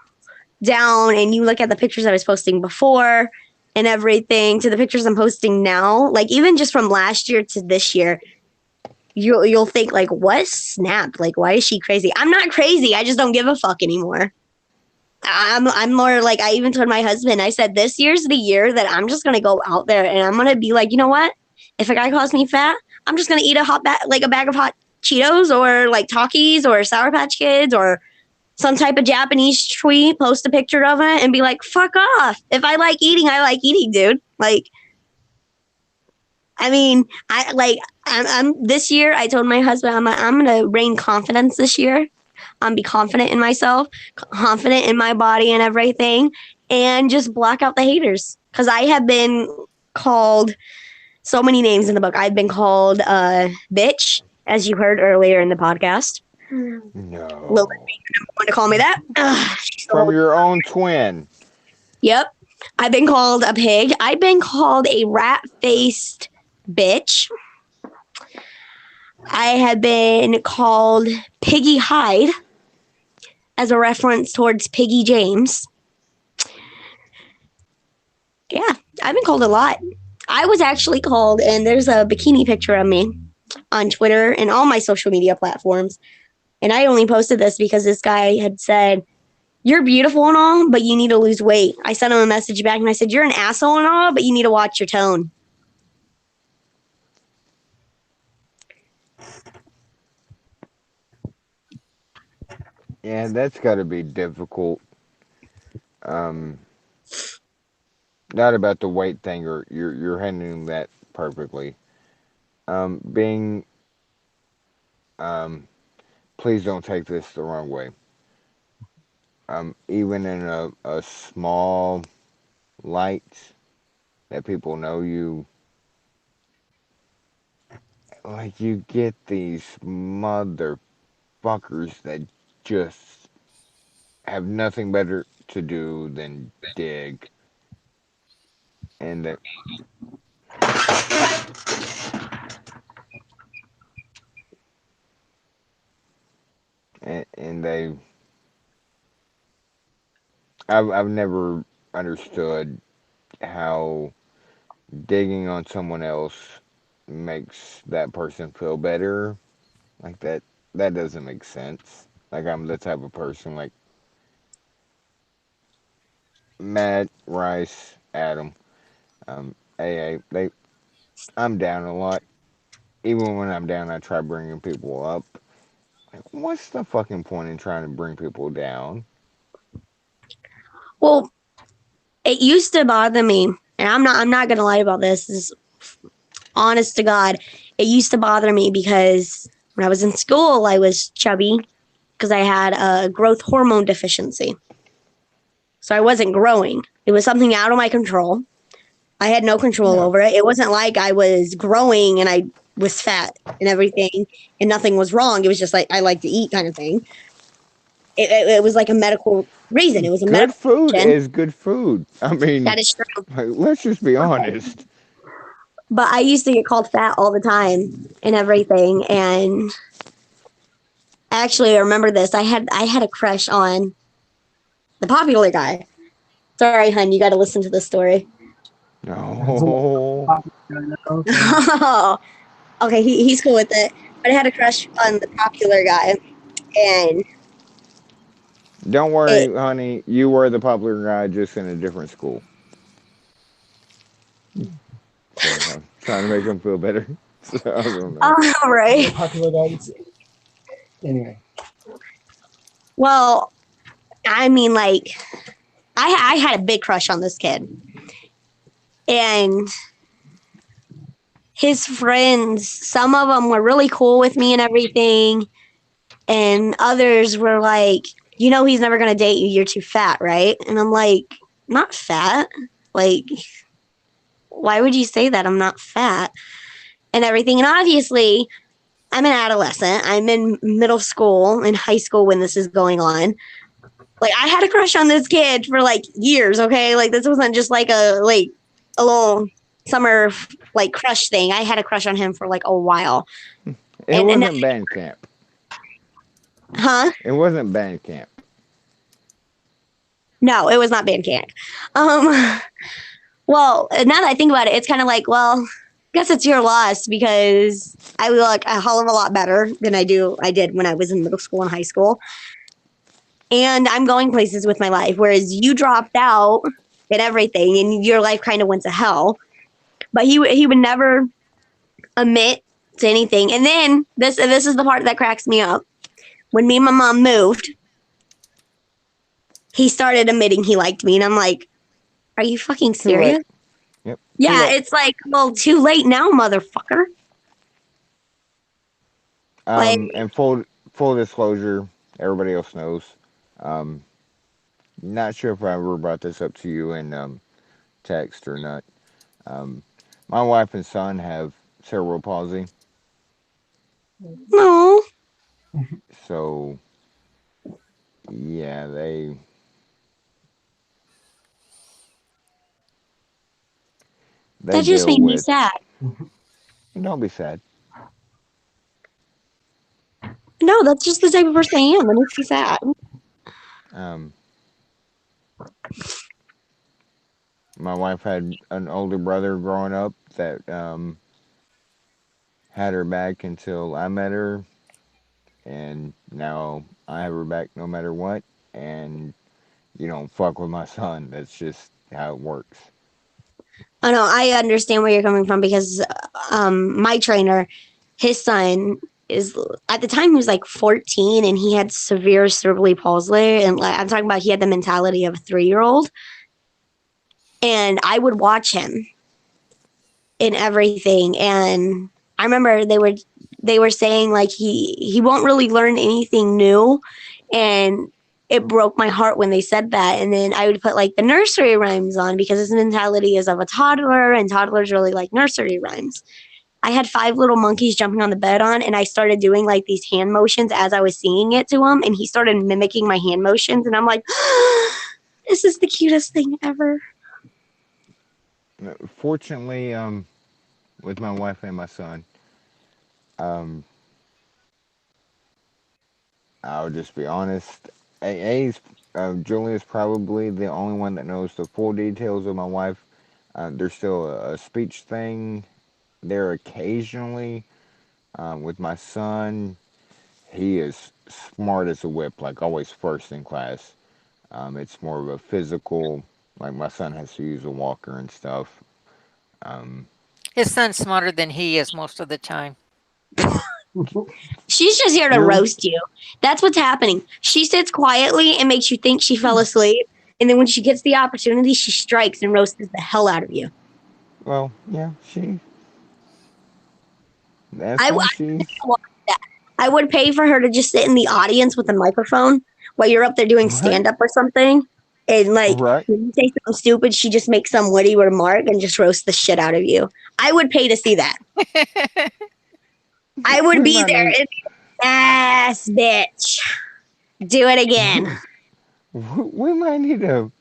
down and you look at the pictures I was posting before and everything to the pictures I'm posting now, like even just from last year to this year, you'll think like, what snapped? Like, why is she crazy? I'm not crazy. I just don't give a fuck anymore. I'm more like I even told my husband, I said this year's the year that I'm just gonna go out there and I'm gonna be like, you know what? If a guy calls me fat, I'm just gonna eat like a bag of hot Cheetos or like Takis or Sour Patch Kids or some type of Japanese tweet, post a picture of it and be like, fuck off. If I like eating, dude. Like, I mean, I'm this year. I told my husband, I'm gonna reign confidence this year. Be confident in myself, confident in my body and everything, and just block out the haters. Because I have been called so many names in the book. I've been called bitch, as you heard earlier in the podcast. Lilith No. want to call me that. Ugh, From so, your own twin. yep. I've been called a pig. I've been called a rat faced bitch. I have been called Piggy Hyde as a reference towards Piggy James. Yeah, I've been called a lot. I was actually called, and there's a bikini picture of me on Twitter and all my social media platforms. And I only posted this because this guy had said, "You're beautiful and all, but you need to lose weight." I sent him a message back and I said, "You're an asshole and all, but you need to watch your tone." Yeah, that's got to be difficult. Um, Not about the weight thing, or you're handling that perfectly. Being Please don't take this the wrong way. Even in a small light that people know you, like you get these motherfuckers that just have nothing better to do than dig, and that and they I've never understood how digging on someone else makes that person feel better. Like that doesn't make sense. Like I'm the type of person like Matt, Rice, Adam, AA. I'm down a lot. Even when I'm down, I try bringing people up. Like, what's the fucking point in trying to bring people down? Well, it used to bother me, and I'm not gonna lie about this. This is honest to God. It used to bother me because when I was in school, I was chubby because I had a growth hormone deficiency. So I wasn't growing. It was something out of my control. I had no control Yeah. over it. It wasn't like I was growing and I was fat and everything and nothing was wrong. It was just like I like to eat kind of thing. It was like a medical reason. It was a Good medical food condition. is good food. I mean, That is true. like, let's just be honest. But I used to get called fat all the time and everything. And actually, I remember this. I had a crush on the popular guy. Sorry, hun, you got to listen to this story. No. Okay, he's cool with it. But I had a crush on the popular guy, and Don't worry, it honey. You were the popular guy, just in a different school. So I'm trying to make him feel better. So I don't know. all right. Popular guys. Anyway. Well, I mean, like I had a big crush on this kid, and his friends. Some of them were really cool with me and everything, and others were like, he's never gonna date you. You're too fat, right? And I'm like, not fat. Like, why would you say that? I'm not fat and everything. And obviously, I'm an adolescent. I'm in middle school and high school when this is going on. Like I had a crush on this kid for like years, okay? Like this wasn't just like a little summer like crush thing. I had a crush on him for like a while. It And wasn't band camp. huh? It wasn't band camp. No, it was not band camp. Um well, now that I think about it, it's kind of like, well, I guess it's your loss because I look a hell of a lot better than I did when I was in middle school and high school. And I'm going places with my life. Whereas you dropped out and everything, and your life kind of went to hell. But he would never admit to anything. And then this is the part that cracks me up. When me and my mom moved, he started admitting he liked me, and I'm like, "Are you fucking Too late. serious?" Yep. Too Yeah, late. it's like, well, too late now, motherfucker. Like, And full disclosure, everybody else knows. Um, Not sure if I ever brought this up to you in text or not. Um, my wife and son have cerebral palsy, no, so yeah, they that just deal made me with. sad. Don't be sad. No, that's just the type of person I am. That makes me sad. Um, my wife had an older brother growing up that had her back until I met her, and now I have her back no matter what. And you don't fuck with my son. That's just how it works. Oh no, I understand where you're coming from because my trainer, his son is at the time he was like 14 and he had severe cerebral palsy, and like I'm talking about he had the mentality of a 3-year-old. And I would watch him in everything, and I remember they were saying like he won't really learn anything new, and it broke my heart when they said that. And then I would put like the nursery rhymes on because his mentality is of a toddler, and toddlers really like nursery rhymes. I had 5 little monkeys jumping on the bed on, and I started doing like these hand motions as I was singing it to him, and he started mimicking my hand motions, and I'm like, this is the cutest thing ever. Fortunately, with my wife and my son, um, I'll just be honest. AA's Julia's probably the only one that knows the full details of my wife. There's still a speech thing there occasionally. With my son, he is smart as a whip, like always first in class. It's more of a physical, like my son has to use a walker and stuff. Um, His son's smarter than he is most of the time. She's just here to you're roast you. That's what's happening. She sits quietly and makes you think she fell asleep. And then when she gets the opportunity, she strikes and roasts the hell out of you. well, yeah, that's I, when I she's watch that. I would pay for her to just sit in the audience with a microphone while you're up there doing right, stand up or something. And like, right. when you say something stupid, she just makes some witty remark and just roast the shit out of you. I would pay to see that. I would We be might there need and be, ass bitch. Do it again. we might need to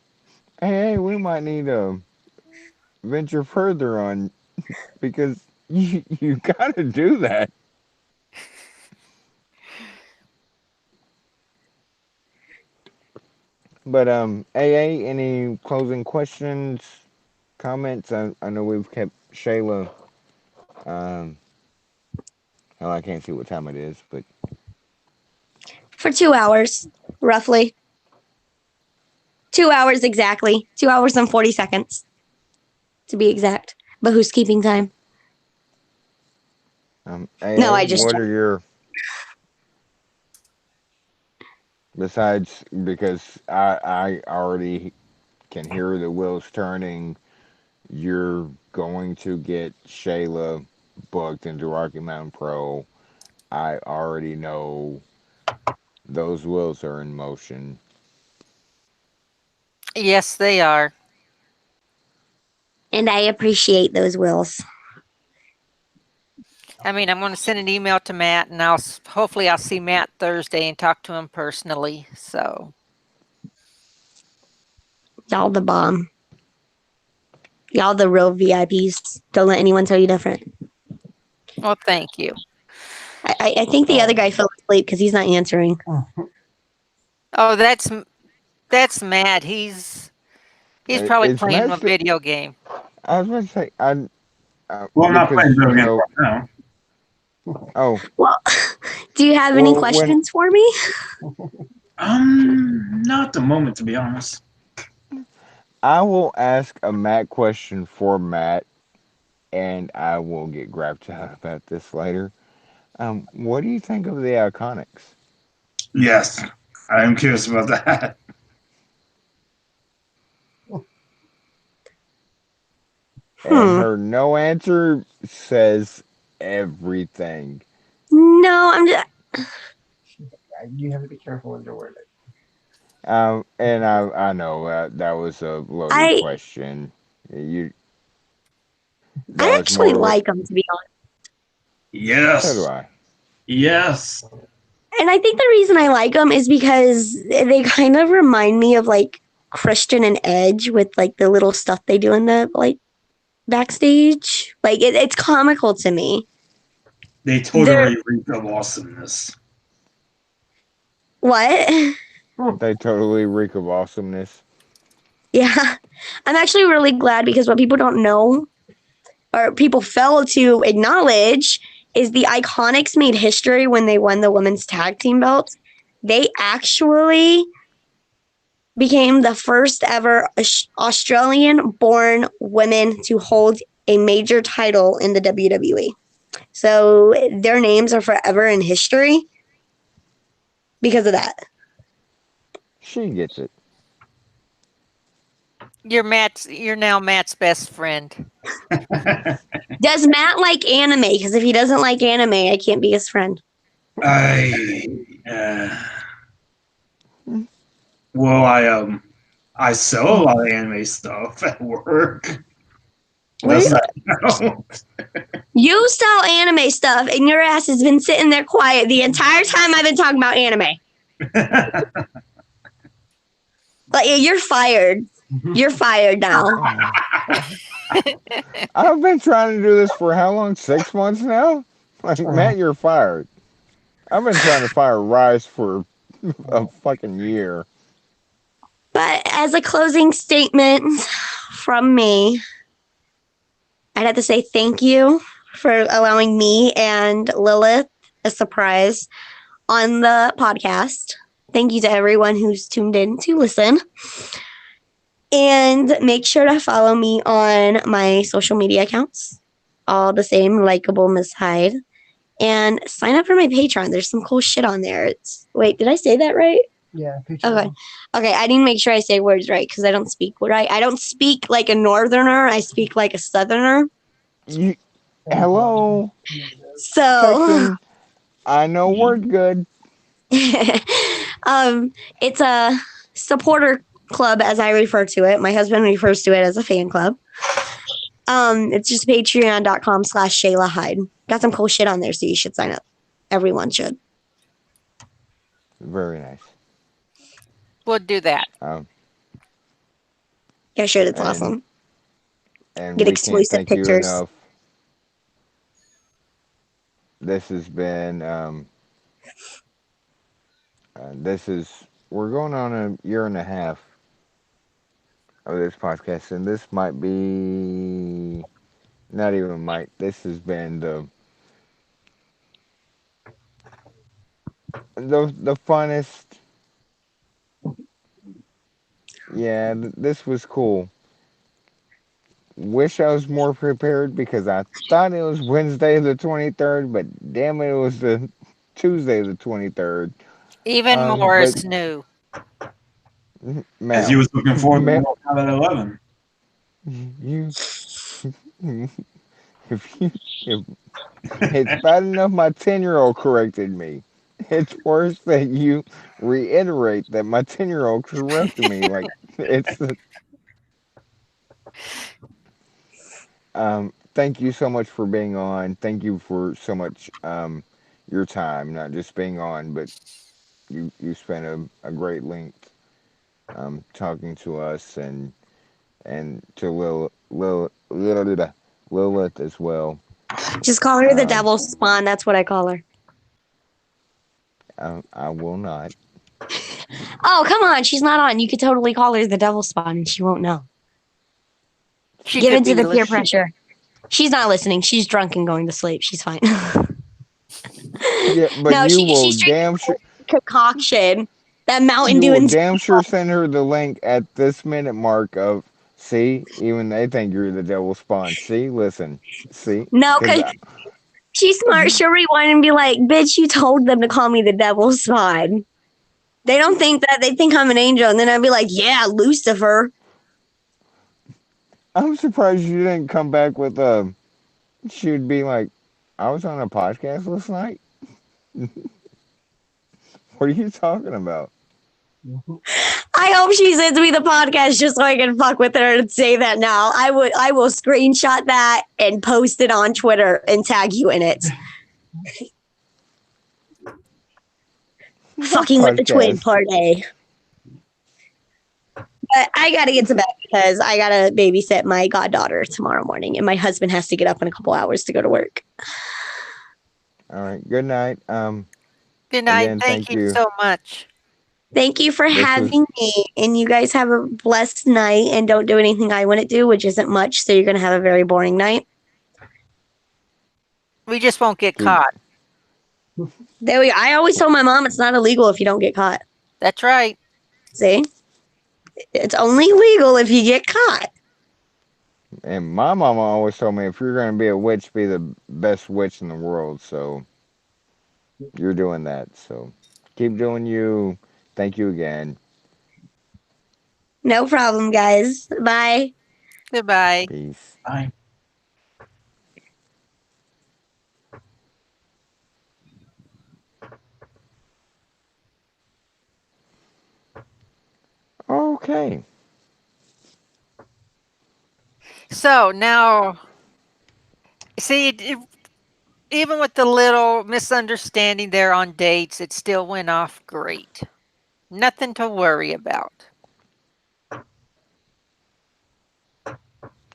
hey, we might need to venture further on because you gotta do that. But AA, any closing questions, comments? I know we've kept Shayla. Um, hell, I can't see what time it is, but For 2 hours, roughly. 2 hours exactly. 2 hours and 40 seconds to be exact. But who's keeping time? No, AA, I just what are your besides because I already can hear the wheels turning. You're going to get Shayla booked into Rocky Mountain Pro. I already know those wheels are in motion. Yes, they are. And I appreciate those wills. I mean, I'm going to send an email to Matt, and hopefully I'll see Matt Thursday and talk to him personally. So, Y'all the bomb. Y'all the real VIPs. Don't let anyone tell you different. well, thank you. I think the other Oh, guy fell asleep because he's not answering. Oh, that's Matt. He's probably it's playing a Matt. video game. I was about to say, Well, I'm not playing because video games right oh, Well, do you have any well, when questions for me? now. Not at the moment, to be honest. I will ask a Matt question for Matt, and I will get grabbed about this later. What do you think of the Iconics? Yes, I am curious about that. And Hmm. her no answer says everything. No, I'm just. You have to be careful with your wording. And I know that was a loaded I question. You that I was actually more of a like them, to be honest. so do Yes, I. yes. And I think the reason I like them is because they kind of remind me of like Christian and Edge with like the little stuff they do in the like backstage. Like it's comical to me. They They're totally reek of awesomeness. what? They totally reek of awesomeness. Yeah. I'm actually really glad because what people don't know or people fail to acknowledge is the Iconics made history when they won the women's tag team belts. They actually became the first ever Australian born women to hold a major title in the WWE. So their names are forever in history because of that. She gets it. You're now Matt's best friend. Does Matt like anime? Because if he doesn't like anime, I can't be his friend. I well, I sell a lot of anime stuff at work. What Does is, that count? you sell anime stuff, and your ass has been sitting there quiet the entire time I've been talking about anime. Like you're fired. You're fired now. I've been trying to do this for how long? 6 months now? Like, Matt, you're fired. I've been trying to fire Rice for a fucking year. But as a closing statement from me, I'd have to say thank you for allowing me and Lilith a surprise on the podcast. Thank you to everyone who's tuned in to listen. And make sure to follow me on my social media accounts. All the same, likable Miss Hyde. And sign up for my Patreon. There's some cool shit on there. Wait, did I say that right? Yeah, picture. Okay. Okay, I need to make sure I say words right because I don't speak right. I don't speak like a northerner. I speak like a southerner. You, hello, So, Texan. I know word good. it's a supporter club, as I refer to it. My husband refers to it as a fan club. It's just patreon.com/Shayla Hyde. Got some cool shit on there, so you should sign up. Everyone should. Very nice. We'll do that. Um, Yeah, should. It's and awesome. and Get we can't exclusive thank you pictures. enough. This has been this is we're going on a year and a half of this podcast, and this might be not even might. This has been the funnest. Yeah, this was cool. Wish I was more prepared because I thought it was Wednesday the 23rd, but damn it, it was the Tuesday the 23rd. Even more But is new. As he ma'am, was looking forward to ma'am, Mortal Kombat 11. you, if you, if it's bad enough my 10-year-old corrected me. It's worse that you reiterate that my 10-year-old corrected me. Like, it's Thank you so much for being on. Thank you for so much your time, not just being on, but you spent a great length talking to us and to Lilith as well. Just call her the Um, devil spawn. That's what I call her. I will not. Oh, come on. She's not on. You could totally call her the devil spawn and she won't know. She Give could into be the peer pressure. She's not listening. She's drunk and going to sleep. She's fine. Yeah, but No, you will she's drinking damn sure concoction. That Mountain you Dew will and damn sure send her the link at this minute mark of see, even they think you're the devil spawn. See, listen, see, no, because because she's smart. She'll rewind and be like, "Bitch, you told them to call me the devil spawn." They don't think that. They think I'm an angel, and then I'd be like, "Yeah, Lucifer." I'm surprised you didn't come back with she'd be like, I was on a podcast last night. What are you talking about? I hope she sends me the podcast just so I can fuck with her and say that now. I will screenshot that and post it on Twitter and tag you in it. What Fucking with the twin podcast? party. But I gotta get to bed because I gotta babysit my goddaughter tomorrow morning, and my husband has to get up in a couple hours to go to work. All right. Good night. Good night. Again, Thank thank you you. so much. Thank you for This was having me, and you guys have a blessed night. And don't do anything I wouldn't do, which isn't much. So you're gonna have a very boring night. We just won't get keep. caught. There we go. I always tell my mom it's not illegal if you don't get caught. That's right. See, it's only legal if you get caught. And my mama always told me if you're gonna be a witch, be the best witch in the world. So you're doing that. So keep doing you. Thank you again. No problem, guys. Bye. Goodbye. Peace. I Okay. So now, see, even with the little misunderstanding there on dates, it still went off great. Nothing to worry about.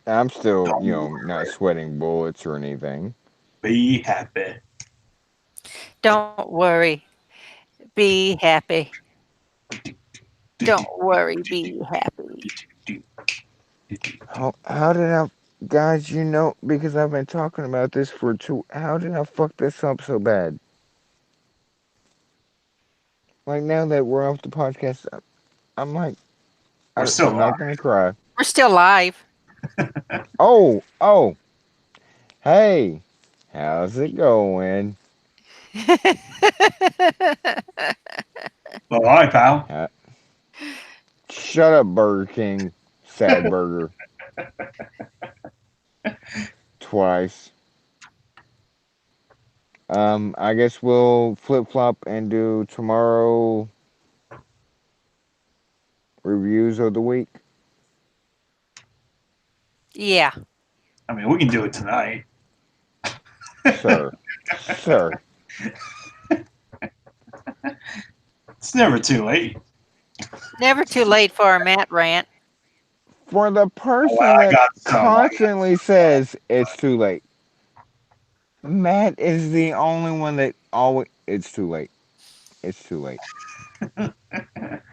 I'm still, don't not sweating bullets or anything. be happy. Don't worry. Be happy. Don't worry. Be happy. How did I, guys? Because I've been talking about this for two. How did I fuck this up so bad? Like now that we're off the podcast, I'm like, We're still I'm alive. not gonna cry. We're still live. Oh, hey, how's it going? Well, all right, pal. Uh, Shut up, Burger King. Sad burger. Twice. I guess we'll flip flop and do tomorrow reviews of the week. Yeah. I mean, we can do it tonight. Sir. Sir. It's never too late. Never too late for a mat rant. For the Oh, well, person I that got some. I got constantly says it's too late, Matt is the only one that always. It's too late. It's too late.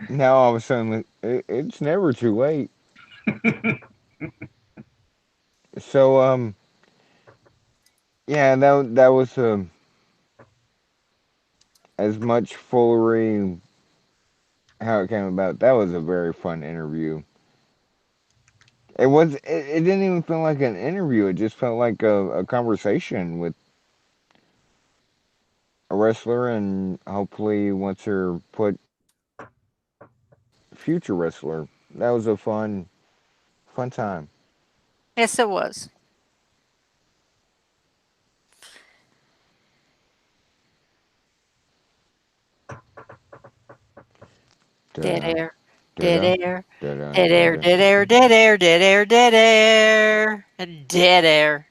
Now all of a sudden, it's never too late. So, yeah, that was as much foolery how it came about. That was a very fun interview. It didn't even feel like an interview. It just felt like a conversation with a wrestler, and hopefully once her put future wrestler. That was a fun time. Yes, it was. Dead Da air. da Dead da air. da da Dead da air. da. Dead air. Dead air. Dead air. Dead air. Dead air.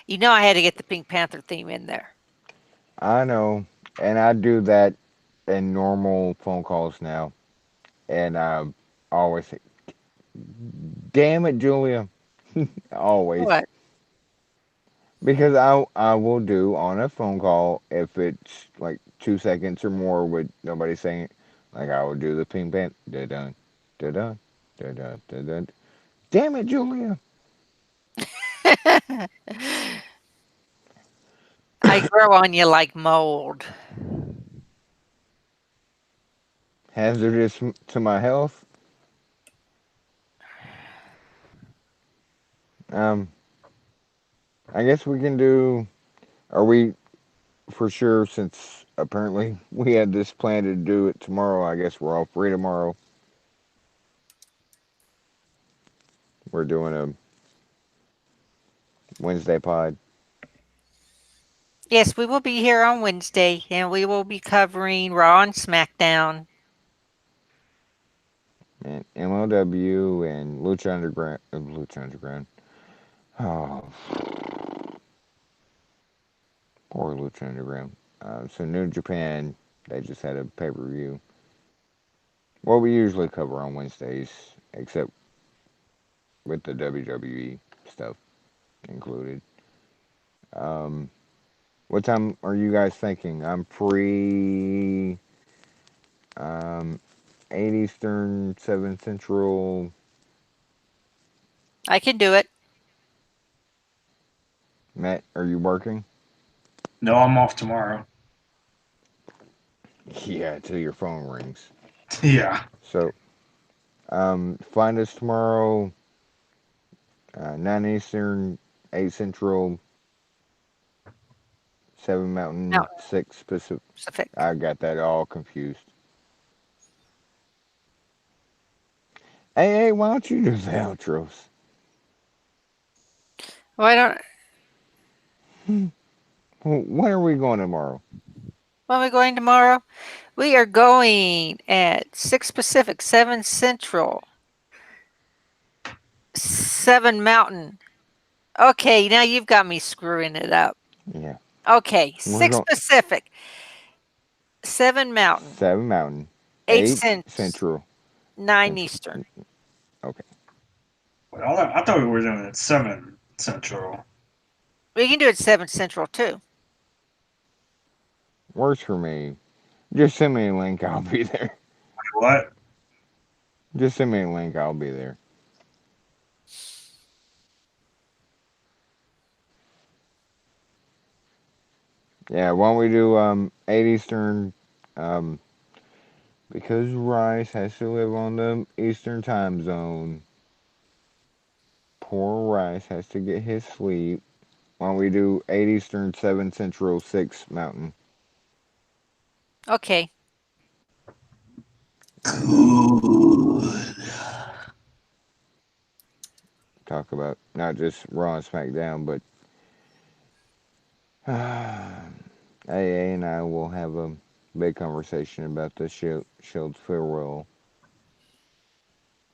You know I had to get the Pink Panther theme in there. I know, and I do that in normal phone calls now, and I always say, "Damn it, Julia!" Always, What? because I will do on a phone call if it's like 2 seconds or more with nobody saying it. Like I will do the Pink Panther, da dun, da dun, da dun, da dun. Damn it, Julia! I grow on you like mold. Hazardous to my health. Um, I guess we can do. Are we for sure? Since apparently we had this plan to do it tomorrow. I guess we're all free tomorrow. We're doing a Wednesday pod, Yes, we will be here on Wednesday, and we will be covering Raw and SmackDown. and MLW and Lucha Underground. Lucha Underground. Oh, poor Lucha Underground. So New Japan, they just had a pay per view. What we usually cover on Wednesdays, except with the WWE stuff included. Um, what time are you guys thinking? I'm free. 8 Eastern, 7 Central. I can do it. Matt, are you working? No, I'm off tomorrow. Yeah, till your phone rings. Yeah. So, find us tomorrow, 9 Eastern, 8 Central, 7 Mountain, Mountain 6 Pacific. Pacific. I got that all confused. Hey, why don't you do the outros? Why don't? When are we going tomorrow? When are we going tomorrow? We are going at 6 Pacific, 7 Central, 7 Mountain. Okay, now you've got me screwing it up. Yeah, Okay, we're 6 going Pacific, 7 Mountain, 7 Mountain, 8 8 Cent, Central, 9 Central. Eastern. Okay, Well, I thought we were doing it 7 Central. We can do it 7 Central too. works for me. Just send me a link. I'll be there. What? Just send me a link. I'll be there. Yeah, why don't we do 8 Eastern? Um, because Rice has to live on the Eastern time zone. Poor Rice has to get his sleep. Why don't we do 8 Eastern, 7 Central, 6 Mountain? Okay. Good. Talk about not just Raw and SmackDown, but AA and I will have a big conversation about the Shield's farewell.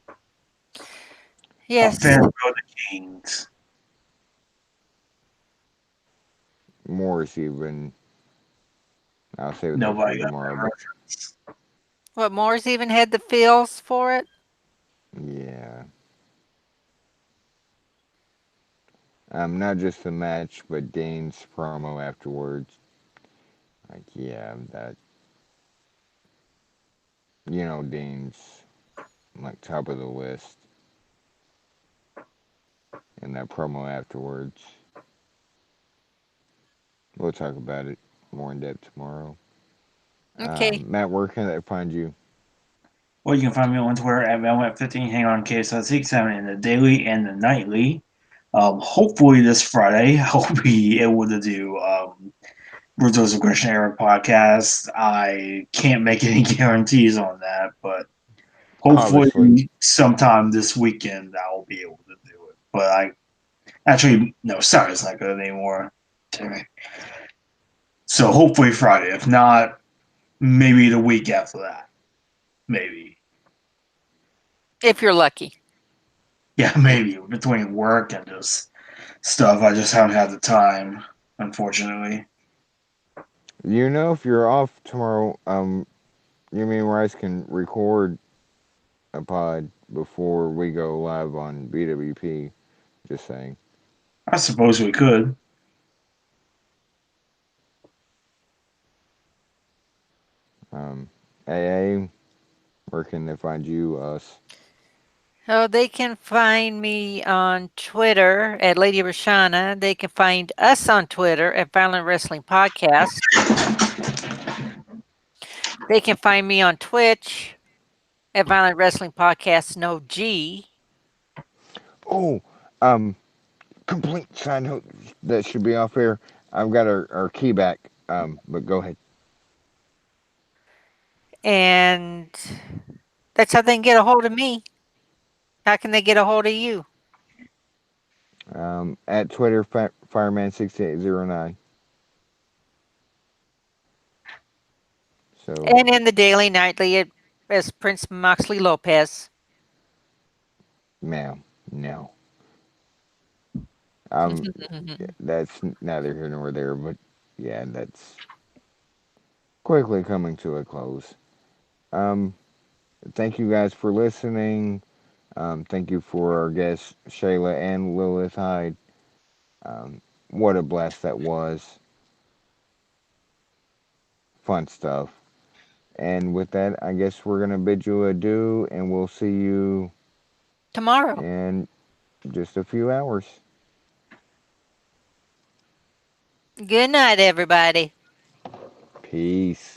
A Yes. farewell to Kings. Morris even. I'll save that for Nobody got tomorrow, that but reference. What, Moore's even had the feels for it? yeah. Not just the match, but Dane's promo afterwards. Like, yeah, that, Dean's like top of the list, and that promo afterwards. We'll talk about it more in depth tomorrow. Okay. Matt, where can they find you? Well, you can find me on Twitter at Melwet15. Hang on, KSL67 in the daily and the nightly. Hopefully this Friday, I'll be able to do Bruto's Aggression Era podcast. I can't make any guarantees on that, but Obviously. hopefully sometime this weekend I'll be able to do it. But I actually no, Saturday's not good anymore. Damn it. So hopefully Friday. If not, maybe the week after that. Maybe. If you're lucky. Yeah, maybe between work and just stuff. I just haven't had the time, unfortunately. You know, if you're off tomorrow, you mean Rice can record a pod before we go live on BWP. Just saying. I suppose we could. Um, AA, where can they find you, us? Oh, they can find me on Twitter at Lady Rashana. They can find us on Twitter at Violent Wrestling Podcast. They can find me on Twitch at Violent Wrestling Podcast, no G. Oh, complete side note that should be off air. I've got our key back. But go ahead. And that's how they can get a hold of me. How can they get a hold of you? At Twitter, Fireman6809. So, And in the Daily Nightly as Prince Moxley Lopez. ma'am, no. Um, that's neither here nor there, but yeah, that's quickly coming to a close. Um, thank you guys for listening. Thank you for our guests, Shayla and Lilith Hyde. Um, what a blast that was. Fun stuff. And with that, I guess we're going to bid you adieu, and we'll see you Tomorrow. in just a few hours. Good night, everybody. Peace.